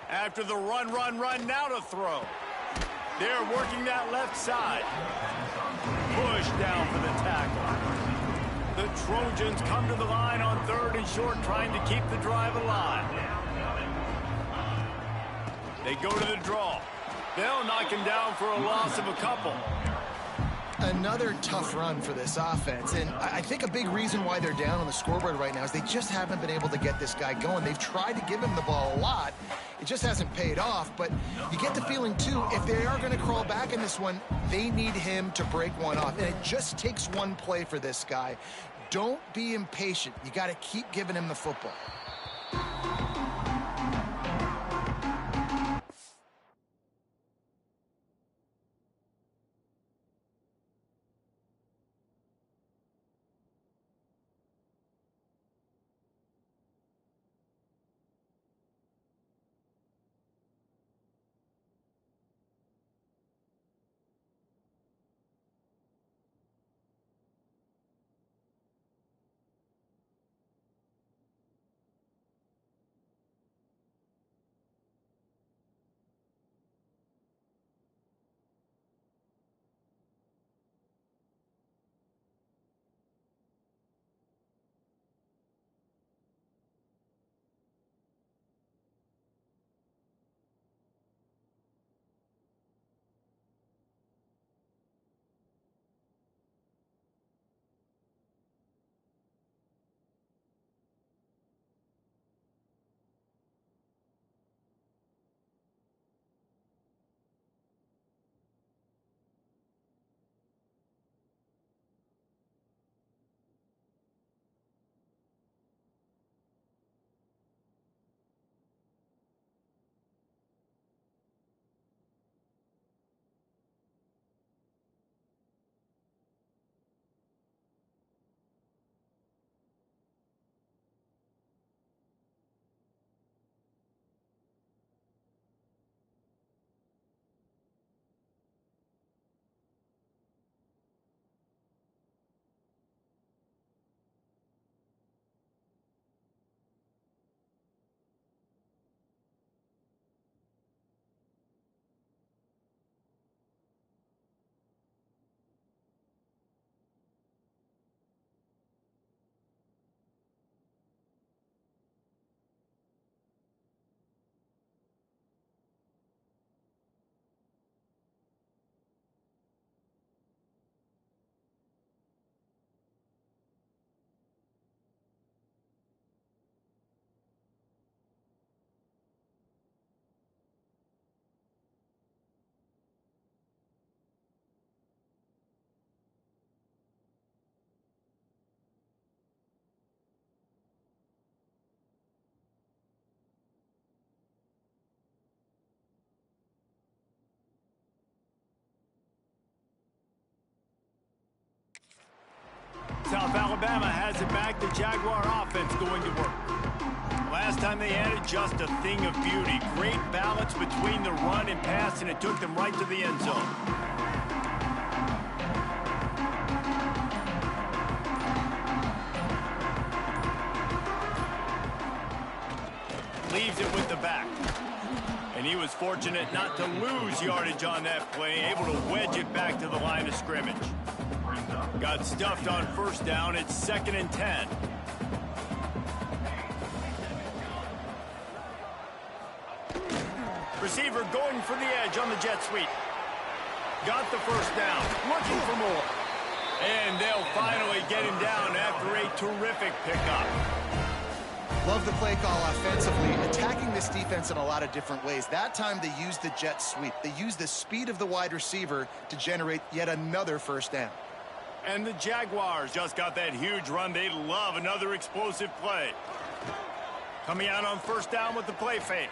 A: After the run, now to throw. They're working that left side. Push down for the tackle. The Trojans come to the line on third and short, trying to keep the drive alive. They go to the draw. They'll knock him down for a loss of a couple.
B: Another tough run for this offense, and I think a big reason why they're down on the scoreboard right now is they just haven't been able to get this guy going. They've tried to give him the ball a lot. It just hasn't paid off, but you get the feeling, too, if they are going to crawl back in this one, they need him to break one off, and it just takes one play for this guy. Don't be impatient. You got to keep giving him the football.
A: Alabama has it back. The Jaguar offense going to work. Last time they had it, just a thing of beauty. Great balance between the run and pass, and it took them right to the end zone. Leaves it with the back. And he was fortunate not to lose yardage on that play, able to wedge it back to the line of scrimmage. Got stuffed on first down. It's 2nd and 10. Receiver going for the edge on the jet sweep. Got the first down. Looking for more. And they'll finally get him down after a terrific pickup.
B: Love the play call offensively, attacking this defense in a lot of different ways. That time they used the jet sweep. They used the speed of the wide receiver to generate yet another first down.
A: And the Jaguars just got that huge run. They love another explosive play. Coming out on first down with the play fake.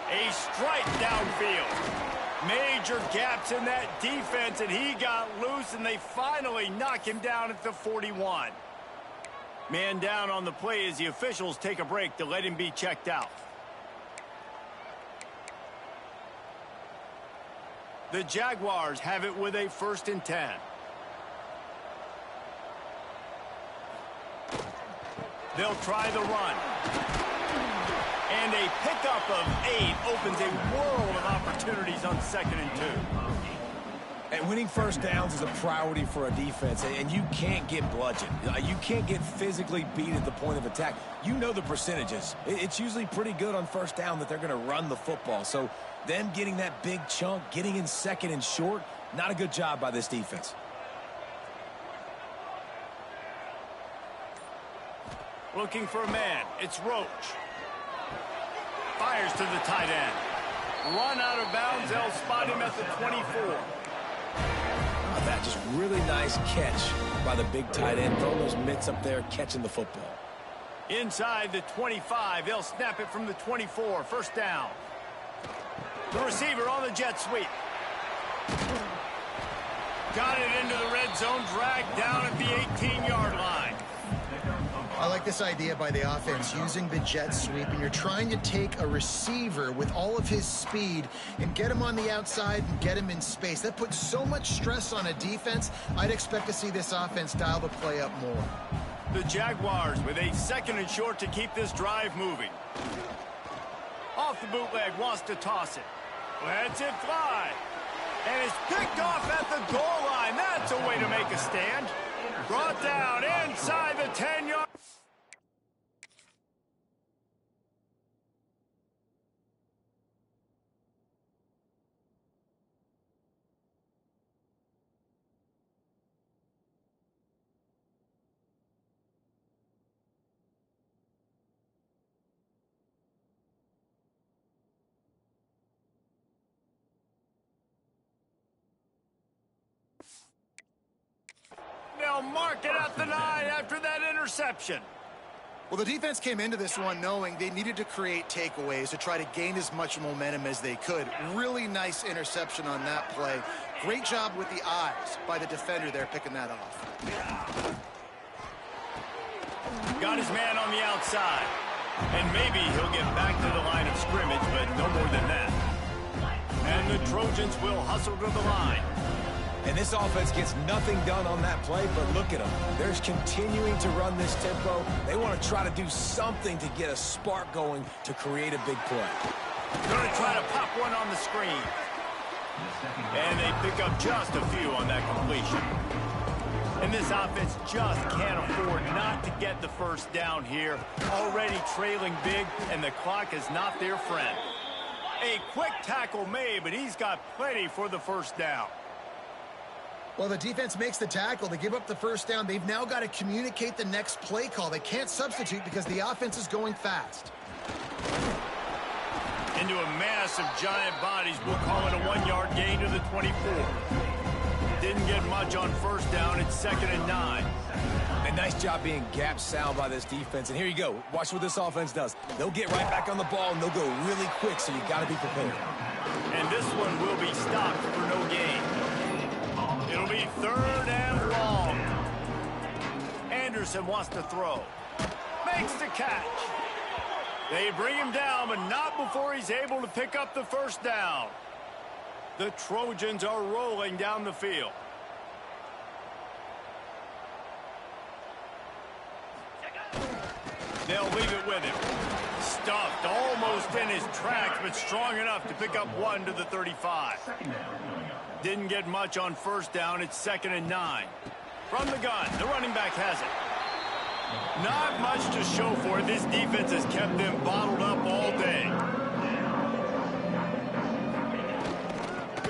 A: A strike downfield. Major gaps in that defense, and he got loose, and they finally knock him down at the 41. Man down on the play as the officials take a break to let him be checked out. The Jaguars have it with a 1st and 10. They'll try the run. And a pickup of 8 opens a world of opportunities on 2nd and 2.
C: And winning first downs is a priority for a defense, and you can't get bludgeoned. You can't get physically beat at the point of attack. You know the percentages. It's usually pretty good on first down that they're going to run the football. So them getting that big chunk, getting in 2nd and short, not a good job by this defense.
A: Looking for a man. It's Roach. Fires to the tight end. Run out of bounds. They'll spot him at the 24.
C: That just really nice catch by the big tight end. Throwing those mitts up there, catching the football.
A: Inside the 25. They'll snap it from the 24. First down. The receiver on the jet sweep. Got it into the red zone. Dragged down at the 18-yard line.
B: I like this idea by the offense, using the jet sweep, and you're trying to take a receiver with all of his speed and get him on the outside and get him in space. That puts so much stress on a defense. I'd expect to see this offense dial the play up more.
A: The Jaguars with a 2nd and short to keep this drive moving. Off the bootleg, wants to toss it. Lets it fly. And it's picked off at the goal line. That's a way to make a stand. Brought down inside the 10-yard. They'll mark it at the 9 after that interception.
B: Well, the defense came into this one knowing they needed to create takeaways to try to gain as much momentum as they could. Really nice interception on that play. Great job with the eyes by the defender there picking that off.
A: Got his man on the outside. And maybe he'll get back to the line of scrimmage, but no more than that. And the Trojans will hustle to the line.
C: And this offense gets nothing done on that play, but look at them. They're continuing to run this tempo. They want to try to do something to get a spark going to create a big play.
A: Going to try to pop one on the screen. And they pick up just a few on that completion. And this offense just can't afford not to get the first down here. Already trailing big, and the clock is not their friend. A quick tackle made, but he's got plenty for the first down.
B: Well, the defense makes the tackle. They give up the first down. They've now got to communicate the next play call. They can't substitute because the offense is going fast.
A: Into a mass of giant bodies. We'll call it a 1-yard gain to the 24. Didn't get much on first down. It's 2nd and 9.
C: A nice job being gap sound by this defense. And here you go. Watch what this offense does. They'll get right back on the ball, and they'll go really quick, so you got to be prepared.
A: And this one will be stopped for no gain. It'll be 3rd and long. Anderson wants to throw. Makes the catch. They bring him down, but not before he's able to pick up the first down. The Trojans are rolling down the field. They'll leave it with him. Stuffed almost in his tracks, but strong enough to pick up 1 to the 35. Didn't get much on first down. It's 2nd and 9. From the gun, the running back has it. Not much to show for it. This defense has kept them bottled up all day.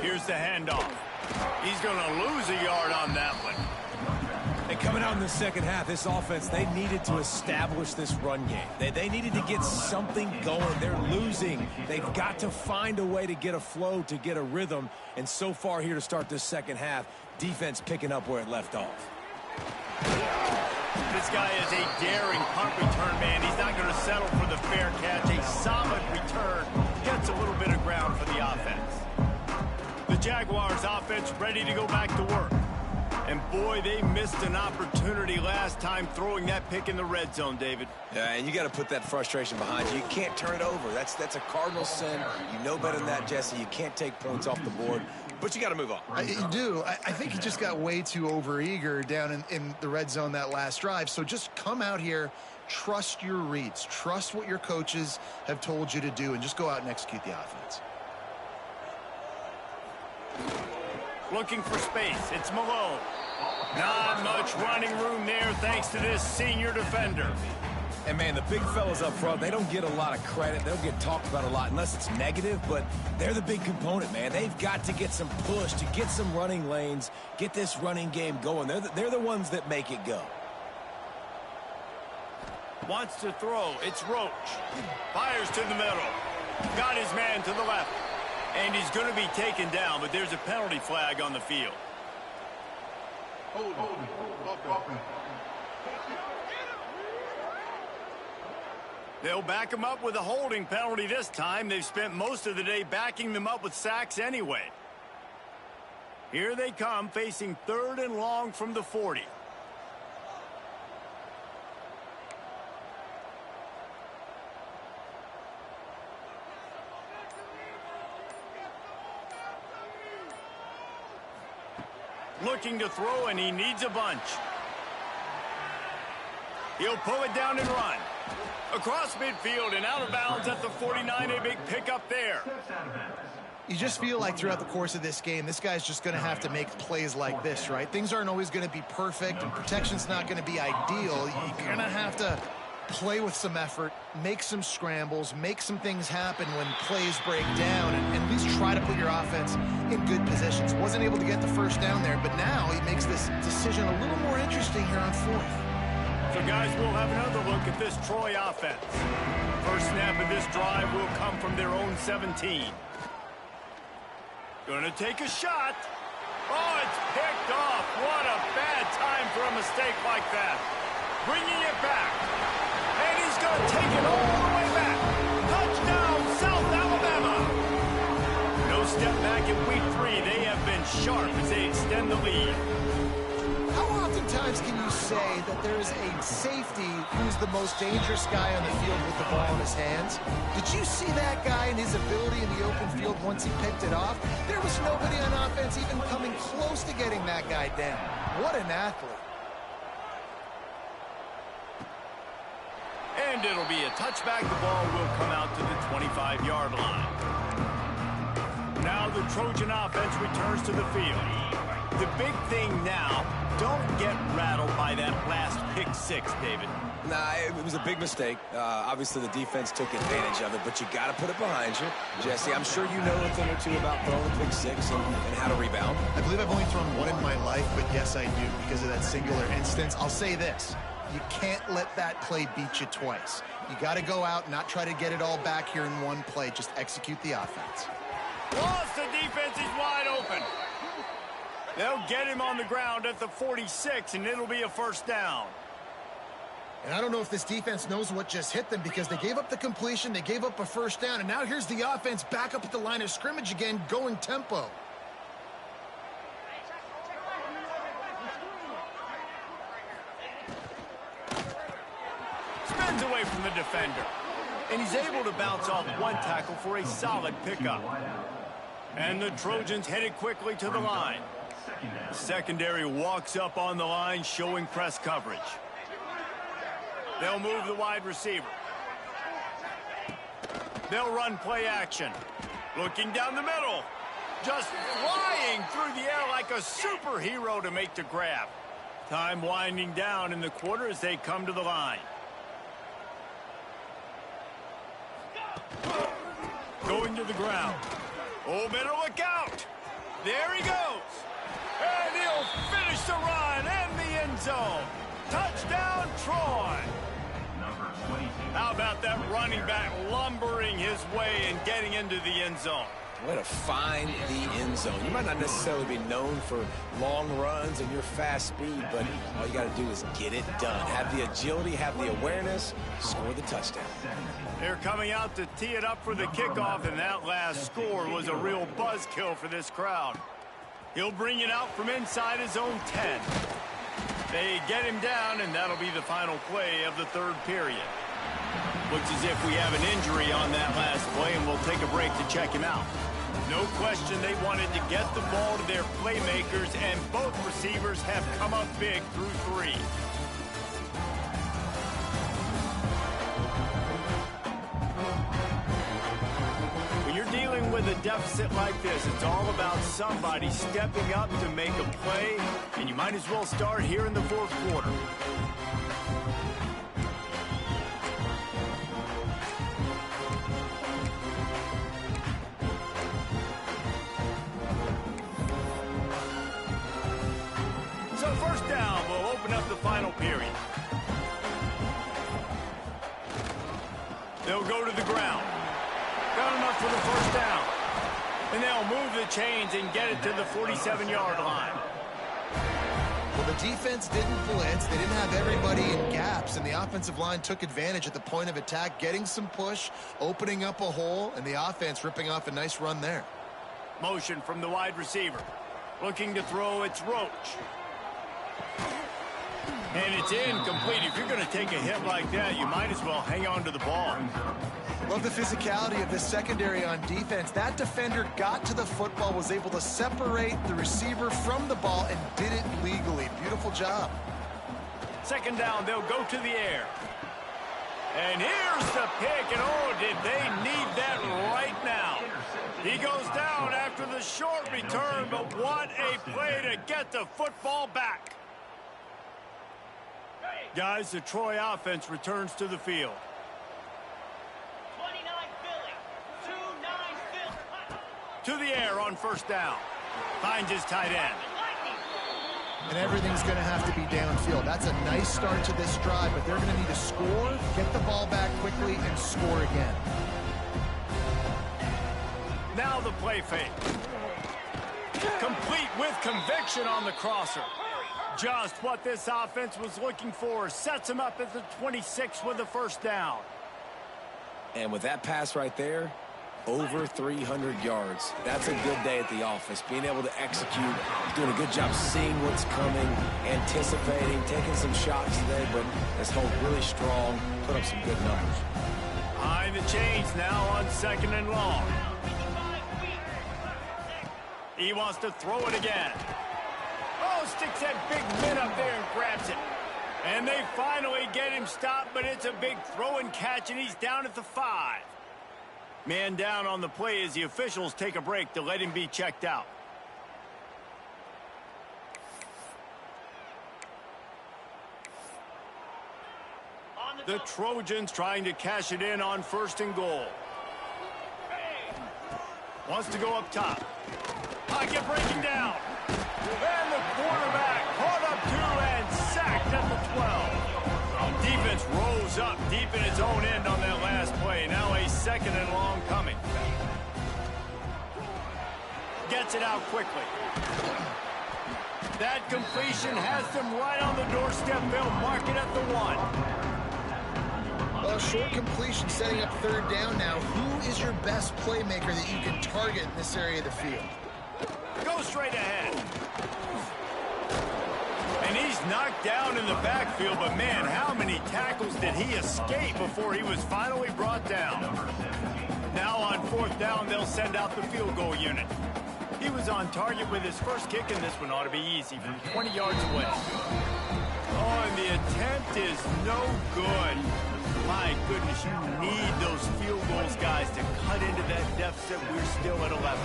A: Here's the handoff. He's going to lose a yard on that one.
C: And coming out in the second half, this offense, they needed to establish this run game. They needed to get something going. They're losing. They've got to find a way to get a flow, to get a rhythm. And so far here to start this second half, defense picking up where it left off.
A: This guy is a daring punt return man. He's not going to settle for the fair catch. A solid return. Gets a little bit of ground for the offense. The Jaguars offense ready to go back to work. And boy, they missed an opportunity last time throwing that pick in the red zone, David.
C: Yeah, and you got to put that frustration behind you. You can't turn it over. That's a cardinal sin. You know better than that, Jesse. You can't take points off the board, but you got to move on.
B: You do. I think he just got way too overeager down in the red zone that last drive. So just come out here, trust your reads, trust what your coaches have told you to do, and just go out and execute the offense.
A: Looking for space. It's Malone. Not much running room there thanks to this senior defender.
C: And, man, the big fellas up front, they don't get a lot of credit. They'll get talked about a lot unless it's negative, but they're the big component, man. They've got to get some push, to get some running lanes, get this running game going. They're the ones that make it go.
A: Wants to throw. It's Roach. Fires to the middle. Got his man to the left. And he's going to be taken down, but there's a penalty flag on the field.
E: Hold.
A: They'll back him up with a holding penalty this time. They've spent most of the day backing them up with sacks anyway. Here they come, facing 3rd and long from the 40. Looking to throw, and he needs a bunch. He'll pull it down and run. Across midfield and out of bounds at the 49, a big pickup there.
B: You just feel like throughout the course of this game, this guy's just going to have to make plays like this, right? Things aren't always going to be perfect, and protection's not going to be ideal. You're going to have to play with some effort, make some scrambles, make some things happen when plays break down, and at least try to put your offense in good positions. Wasn't able to get the first down there, but now he makes this decision a little more interesting here on 4th.
A: So, guys, we'll have another look at this Troy offense. First snap of this drive will come from their own 17. Gonna take a shot. Oh, it's picked off. What a bad time for a mistake like that. Bringing it back. And he's gonna take it all the way back. Touchdown, South Alabama. No step back in week 3. They have been sharp as they extend the lead.
B: How oftentimes can you say that there is a safety who's the most dangerous guy on the field with the ball in his hands? Did you see that guy and his ability in the open field once he picked it off? There was nobody on offense even coming close to getting that guy down. What an athlete.
A: And it'll be a touchback. The ball will come out to the 25-yard line. Now the Trojan offense returns to the field. The big thing now, don't get rattled by that last pick 6, David.
C: Nah, it was a big mistake. Obviously, the defense took advantage of it, but you got to put it behind you. Jesse, I'm sure you know a thing or two about throwing a pick 6 and how to rebound.
B: I believe I've only thrown one in my life, but yes, I do because of that singular instance. I'll say this. You can't let that play beat you twice. You got to go out and not try to get it all back here in one play. Just execute the offense.
A: Lost the defense. He's wide open. They'll get him on the ground at the 46, and it'll be a first down.
B: And I don't know if this defense knows what just hit them because they gave up the completion, they gave up a first down, and now here's the offense back up at the line of scrimmage again, going tempo.
A: runs away from the defender. And he's able to bounce off one tackle for a solid pickup. And the Trojans headed quickly to the line. The secondary walks up on the line, showing press coverage. They'll move the wide receiver. They'll run play action. Looking down the middle. Just flying through the air like a superhero to make the grab. Time winding down in the quarter as they come to the line. Going to the ground. Oh, better look out. There he goes. And he'll finish the run in the end zone. Touchdown, Troy. How about that running back lumbering his way and getting into the end zone?
C: Way to find the end zone. You might not necessarily be known for long runs and your fast speed, but all you got to do is get it done. Have the agility, have the awareness, score the touchdown.
A: They're coming out to tee it up for the kickoff, and that last score was a real buzzkill for this crowd. He'll bring it out from inside his own 10. They get him down, and that'll be the final play of the third period. Looks as if we have an injury on that last play, and we'll take a break to check him out. No question they wanted to get the ball to their playmakers, and both receivers have come up big through 3. When you're dealing with a deficit like this, it's all about somebody stepping up to make a play, and you might as well start here in the fourth quarter. So first down will open up the final period. They'll go to the ground. Got enough for the first down. And they'll move the chains and get it to the 47-yard line.
B: Well, the defense didn't blitz. They didn't have everybody in gaps, and the offensive line took advantage at the point of attack, getting some push, opening up a hole, and the offense ripping off a nice run there.
A: Motion from the wide receiver. Looking to throw, it's Roach. And it's incomplete. If you're going to take a hit like that, you might as well hang on to the ball.
B: Love the physicality of this secondary on defense. That defender got to the football, was able to separate the receiver from the ball, and did it legally. Beautiful job.
A: Second down, they'll go to the air. And here's the pick, and oh, did they need that right now. He goes down after the short return, but what a play to get the football back. Guys, the Troy offense returns to the field.
F: 29 Philly. 2-9 Philly.
A: To the air on first down. Finds his tight end.
B: And everything's going to have to be downfield. That's a nice start to this drive, but they're going to need to score, get the ball back quickly, and score again.
A: Now the play fake. Complete with conviction on the crosser. Just what this offense was looking for. Sets him up at the 26 with the first down.
C: And with that pass right there, over 300 yards. That's a good day at the office. Being able to execute, doing a good job seeing what's coming, anticipating, taking some shots today, but this hold really strong, put up some good numbers.
A: Behind the chains now on second and long. He wants to throw it again. Oh, sticks that big mid up there and grabs it. And they finally get him stopped, but it's a big throw and catch, and he's down at the 5. Man down on the play as the officials take a break to let him be checked out. The Trojans trying to cash it in on first and goal. Wants to go up top. Pocket breaking down. And the quarterback caught up to and sacked at the 12. Defense rose up deep in its own end on that last play. Now a second and long coming. Gets it out quickly. That completion has them right on the doorstep. They'll mark it at the 1.
B: Well, short completion setting up third down now. Who is your best playmaker that you can target in this area of the field?
A: Go straight ahead. And he's knocked down in the backfield, but man, how many tackles did he escape before he was finally brought down? Now on 4th down, they'll send out the field goal unit. He was on target with his first kick, and this one ought to be easy from 20 yards away. Oh, and the attempt is no good. My goodness, you need those field goals, guys, to cut into that deficit. We're still at 11.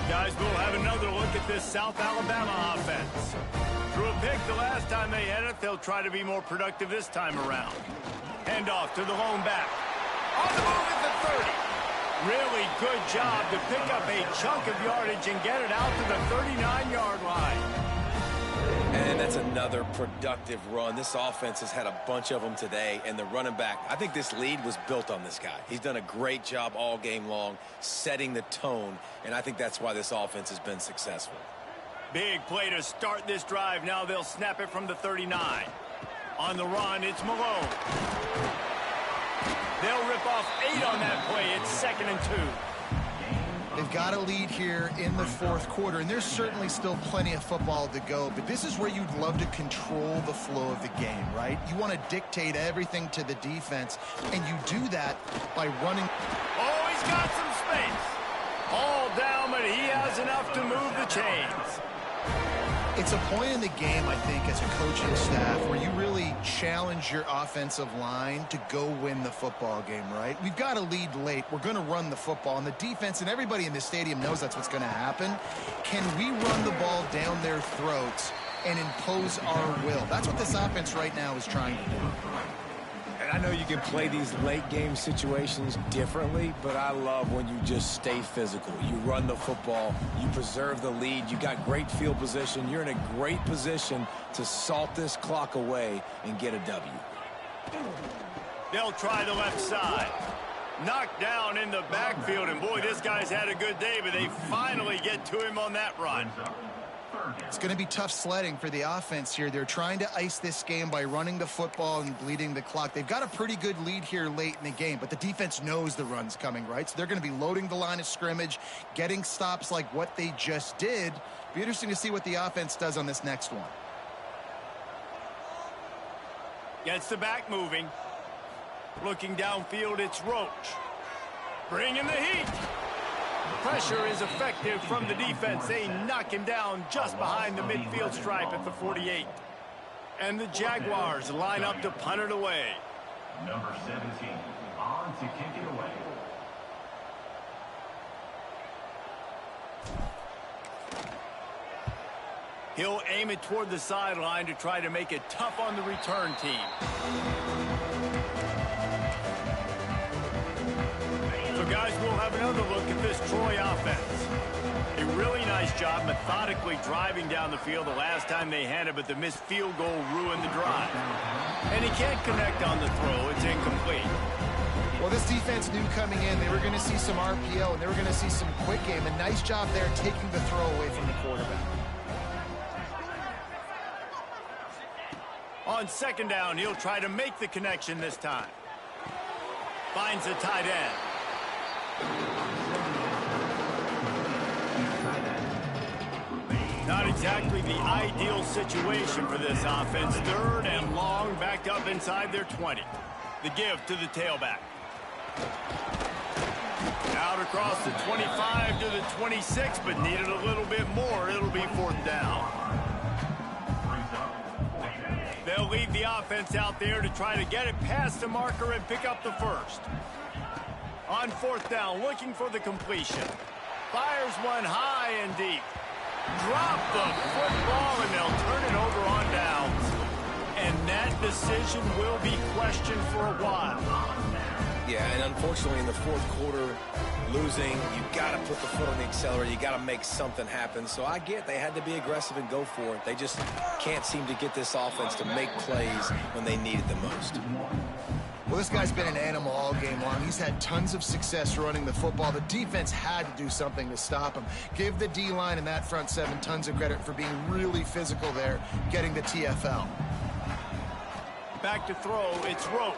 A: Guys, we'll have another look at this South Alabama offense. Threw a pick the last time they had it. They'll try to be more productive this time around. Handoff to the lone back. On the move at the 30. Really good job to pick up a chunk of yardage and get it out to the 39-yard line.
C: And that's another productive run. This offense has had a bunch of them today, and the running back, I think this lead was built on this guy. He's done a great job all game long, setting the tone, and I think that's why this offense has been successful.
A: Big play to start this drive. Now they'll snap it from the 39. On the run, it's Malone. They'll rip off 8 on that play. It's 2nd and 2.
B: They've got a lead here in the 4th quarter, and there's certainly still plenty of football to go, but this is where you'd love to control the flow of the game, right? You want to dictate everything to the defense, and you do that by running.
A: Oh, he's got some space. All down, but he has enough to move the chains.
B: It's a point in the game, I think, as a coaching staff where you really challenge your offensive line to go win the football game, right? We've got a lead late. We're going to run the football, and the defense and everybody in the stadium knows that's what's going to happen. Can we run the ball down their throats and impose our will? That's what this offense right now is trying to do.
C: And I know you can play these late game situations differently, but I love when you just stay physical. You run the football, you preserve the lead, you got great field position, you're in a great position to salt this clock away and get a W.
A: They'll try the left side. Knocked down in the backfield, and boy, this guy's had a good day, but they finally get to him on that run.
B: It's going to be tough sledding for the offense here. They're trying to ice this game by running the football and bleeding the clock. They've got a pretty good lead here late in the game, but the defense knows the run's coming, right? So they're going to be loading the line of scrimmage, getting stops like what they just did. Be interesting to see what the offense does on this next one.
A: Gets the back moving. Looking downfield, it's Roach. Bringing the heat. Pressure is effective from the defense. They knock him down just behind the midfield stripe at the 48. And the Jaguars line up to punt it away.
D: Number 17, on to kick it away.
A: He'll aim it toward the sideline to try to make it tough on the return team. So, guys, we'll have another look at this Troy offense. A really nice job methodically driving down the field the last time they had it, but the missed field goal ruined the drive. And he can't connect on the throw. It's incomplete.
B: Well, this defense knew coming in they were going to see some RPO and they were going to see some quick game. A nice job there taking the throw away from the quarterback.
A: On 2nd down, he'll try to make the connection this time. Finds a tight end. Not exactly the ideal situation for this offense. 3rd and long, backed up inside their 20. The give to the tailback. Out across the 25 to the 26, but needed a little bit more. It'll be 4th down. They'll leave the offense out there to try to get it past the marker and pick up the first. On 4th down, looking for the completion. Fires one high and deep. Drop the football, and they'll turn it over on downs. And that decision will be questioned for a while.
C: Yeah, and unfortunately in the 4th quarter, losing, you got to put the foot on the accelerator. You got to make something happen. So I get they had to be aggressive and go for it. They just can't seem to get this offense to make plays when they need it the most.
B: Well, this guy's been an animal all game long. He's had tons of success running the football. The defense had to do something to stop him. Give the D-line and that front 7 tons of credit for being really physical there, getting the TFL.
A: Back to throw, it's Roach.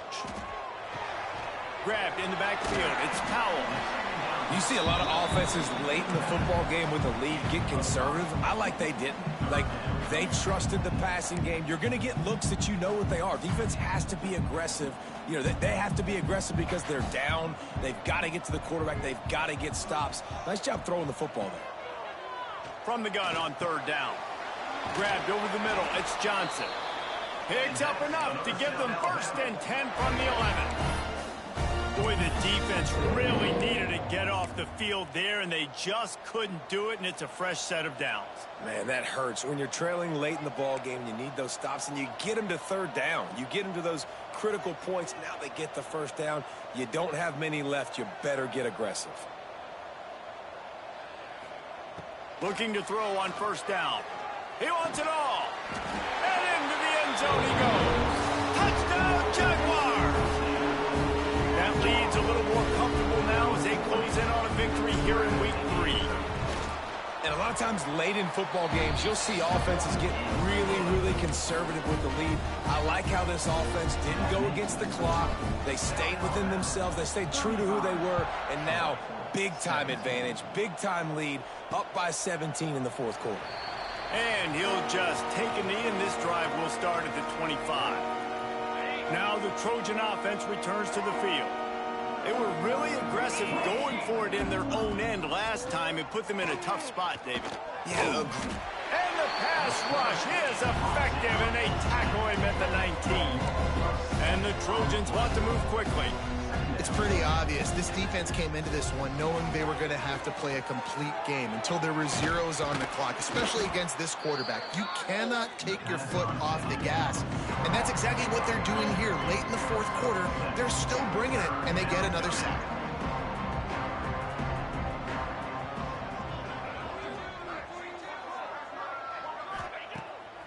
A: Grabbed in the backfield. It's Powell.
C: You see a lot of offenses late in the football game with the lead get conservative. I like they didn't. Like, they trusted the passing game. You're going to get looks that you know what they are. Defense has to be aggressive. You know, they have to be aggressive because they're down. They've got to get to the quarterback. They've got to get stops. Nice job throwing the football there.
A: From the gun on third down. Grabbed over the middle. It's Johnson. Picks up enough to give them 1st and 10 from the 11. Boy, the defense really needed to get off the field there, and they just couldn't do it, and it's a fresh set of downs.
C: Man, that hurts. When you're trailing late in the ball game, you need those stops, and you get them to third down. You get them to those critical points. Now they get the 1st down. You don't have many left. You better get aggressive.
A: Looking to throw on 1st down. He wants it all. And into the end zone he goes. Touchdown, Jaguars! That lead's a little more comfortable now as they close in on a victory here in week 3.
C: And a lot of times late in football games, you'll see offenses get really, really conservative with the lead. I like how this offense didn't go against the clock. They stayed within themselves. They stayed true to who they were. And now, big-time advantage, big-time lead, up by 17 in the 4th quarter.
A: And he'll just take a knee, and this drive will start at the 25. Now the Trojan offense returns to the field. They were really aggressive going for it in their own end last time and put them in a tough spot, David.
C: Yeah.
A: And the pass rush is effective, and they tackle him at the 19. And the Trojans want to move quickly.
B: It's pretty obvious. This defense came into this one knowing they were going to have to play a complete game until there were zeros on the clock, especially against this quarterback. You cannot take your foot off the gas. And that's exactly what they're doing here. Late in the 4th quarter, they're still bringing it, and they get another sack.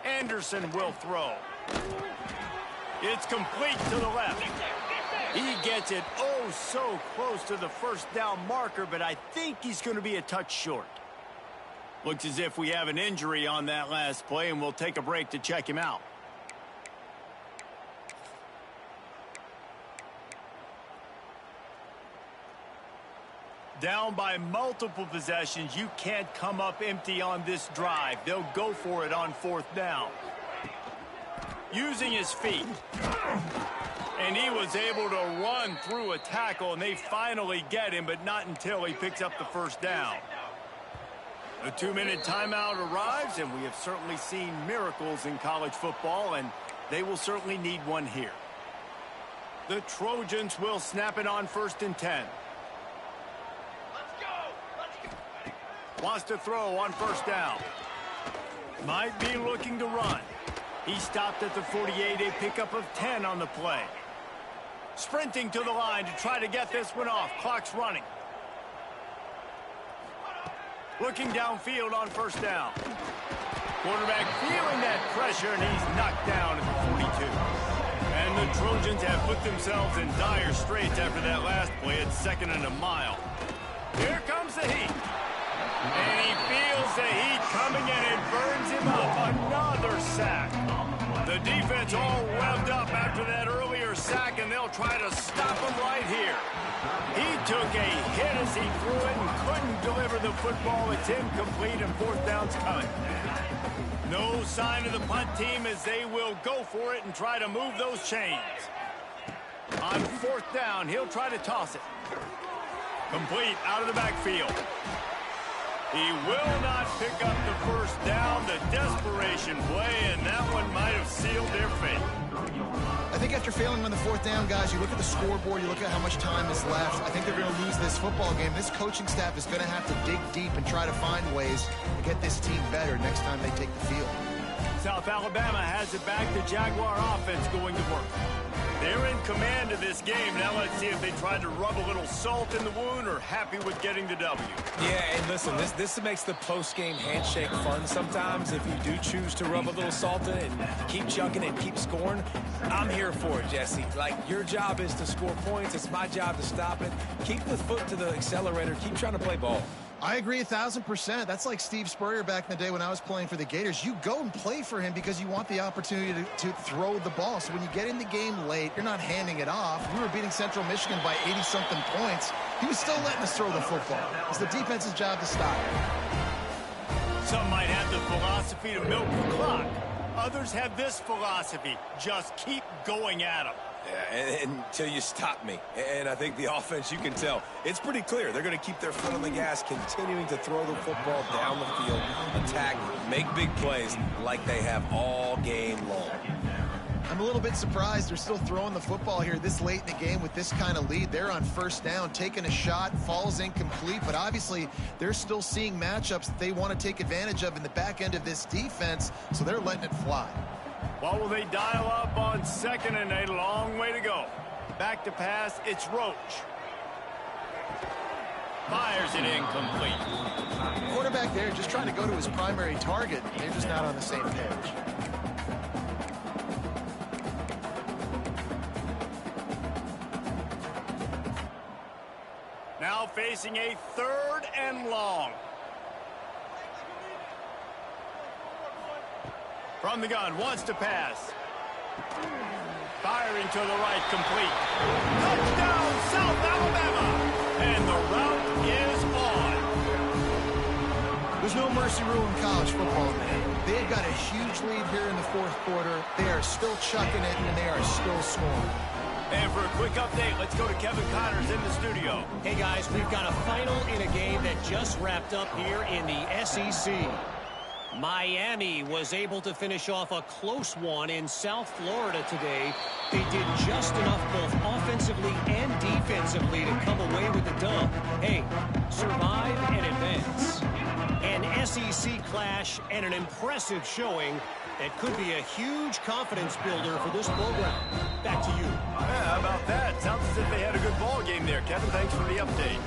A: Anderson will throw. It's complete to the left. He gets it oh so close to the 1st down marker, but I think he's going to be a touch short. Looks as if we have an injury on that last play, and we'll take a break to check him out. Down by multiple possessions, you can't come up empty on this drive. They'll go for it on 4th down. Using his feet. And he was able to run through a tackle, and they finally get him, but not until he picks up the 1st down. The 2-minute timeout arrives, and we have certainly seen miracles in college football, and they will certainly need one here. The Trojans will snap it on 1st and 10. Wants to throw on 1st down. Might be looking to run. He stopped at the 48, a pickup of 10 on the play. Sprinting to the line to try to get this one off. Clock's running. Looking downfield on 1st down. Quarterback feeling that pressure, and he's knocked down at the 42. And the Trojans have put themselves in dire straits after that last play. It's 2nd and a mile. Here comes the heat. And he feels the heat coming, and it burns him up. Another sack. The defense all revved up after that earlier sack, and they'll try to stop him right here. He took a hit as he threw it and couldn't deliver the football. It's incomplete, and 4th down's coming. No sign of the punt team as they will go for it and try to move those chains. On 4th down, he'll try to toss it. Complete out of the backfield. He will not pick up the 1st down. The desperation play, and that one might have sealed their fate.
B: I think after failing on the 4th down, guys, you look at the scoreboard, you look at how much time is left. I think they're going to lose this football game. This coaching staff is going to have to dig deep and try to find ways to get this team better next time they take the field.
A: South Alabama has it back. The Jaguar offense going to work. They're in command of this game. Now let's see if they try to rub a little salt in the wound or happy with getting the W.
C: Yeah, and listen, this makes the post-game handshake fun sometimes. If you do choose to rub a little salt in and keep chucking and keep scoring, I'm here for it, Jesse. Like, your job is to score points. It's my job to stop it. Keep the foot to the accelerator. Keep trying to play ball.
B: I agree 1,000%. That's like Steve Spurrier back in the day when I was playing for the Gators. You go and play for him because you want the opportunity to throw the ball. So when you get in the game late, you're not handing it off. We were beating Central Michigan by 80-something points. He was still letting us throw the football. It's the defense's job to stop it.
A: Some might have the philosophy to milk the clock. Others have this philosophy: just keep going at them.
C: Yeah, until you stop me. And I think the offense, you can tell, it's pretty clear. They're going to keep their foot on the gas, continuing to throw the football down the field, attack, make big plays like they have all game long.
B: I'm a little bit surprised they're still throwing the football here this late in the game with this kind of lead. They're on first down, taking a shot, falls incomplete, but obviously they're still seeing matchups that they want to take advantage of in the back end of this defense, so they're letting it fly.
A: What will they dial up on 2nd and a long way to go? Back to pass, it's Roach. Fires it incomplete.
B: Quarterback there just trying to go to his primary target. They're just not on the same page.
A: Now facing a 3rd and long. From the gun, wants to pass. Firing to the right, complete. Touchdown, South Alabama! And the route is on.
B: There's no mercy rule in college football, man. They've got a huge lead here in the 4th quarter. They are still chucking it, and they are still scoring.
A: And for a quick update, let's go to Kevin Connors in the studio.
F: Hey, guys, we've got a final in a game that just wrapped up here in the SEC. Miami was able to finish off a close one in South Florida today. They did just enough both offensively and defensively to come away with the dub. Hey, survive and advance. An SEC clash and an impressive showing that could be a huge confidence builder for this program. Back to you.
A: Yeah, how about that? Sounds as if they had a good ball game there. Kevin, thanks for the update.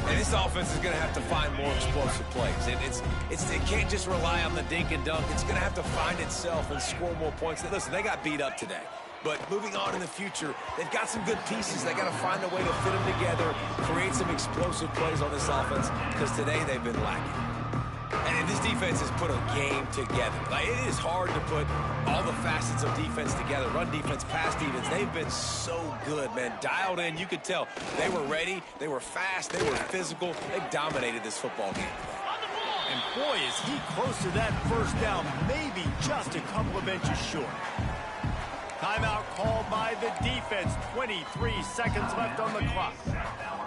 C: And this offense is going to have to find more explosive plays. It can't just rely on the dink and dunk. It's going to have to find itself and score more points. Listen, they got beat up today. But moving on in the future, they've got some good pieces. They got to find a way to fit them together, create some explosive plays on this offense, because today they've been lacking. And this defense has put a game together. Like, it is hard to put all the facets of defense together. Run defense, pass defense. They've been so good, man. Dialed in. You could tell they were ready. They were fast. They were physical. They dominated this football game.
A: And boy, is he close to that first down. Maybe just a couple of inches short. Timeout called by the defense. 23 seconds left on the clock.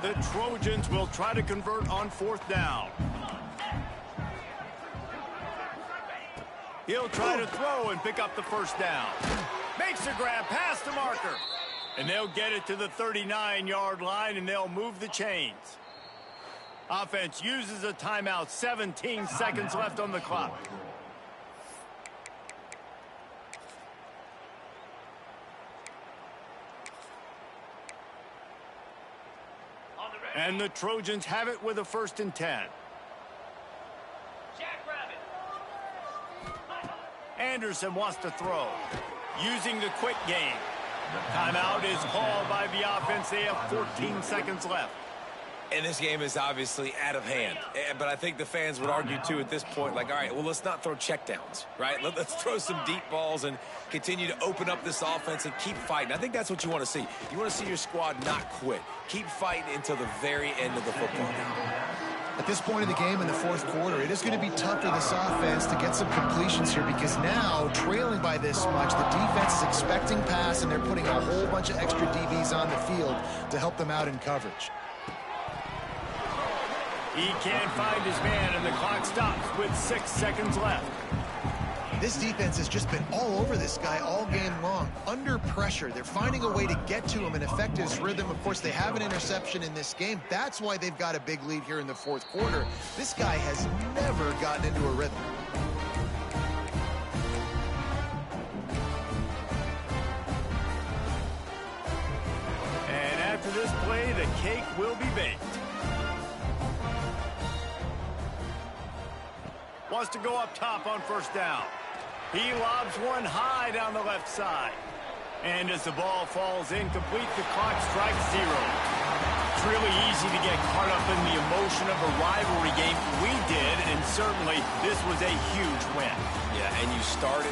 A: The Trojans will try to convert on 4th down. He'll try to throw and pick up the first down. Makes a grab past the marker. And they'll get it to the 39-yard line, and they'll move the chains. Offense uses a timeout. 17 seconds left on the clock. And the Trojans have it with a 1st and 10. Anderson wants to throw, using the quick game. Timeout is called by the offense. They have 14 seconds left.
C: And this game is obviously out of hand. But I think the fans would argue, too, at this point, like, all right, well, let's not throw checkdowns, right? Let's throw some deep balls and continue to open up this offense and keep fighting. I think that's what you want to see. You want to see your squad not quit. Keep fighting until the very end of the football game.
B: At this point in the game in the 4th quarter, it is going to be tough for this offense to get some completions here because now, trailing by this much, the defense is expecting pass, and they're putting a whole bunch of extra DBs on the field to help them out in coverage.
A: He can't find his man, and the clock stops with 6 seconds left.
B: This defense has just been all over this guy all game long. Under pressure, they're finding a way to get to him and affect his rhythm. Of course, they have an interception in this game. That's why they've got a big lead here in the 4th quarter. This guy has never gotten into a rhythm.
A: And after this play, the cake will be baked. Wants to go up top on 1st down. He lobs one high down the left side. And as the ball falls incomplete, the clock strikes 0. really easy to get caught up in the emotion of a rivalry game. We did, and certainly this was a huge win.
C: Yeah, and you started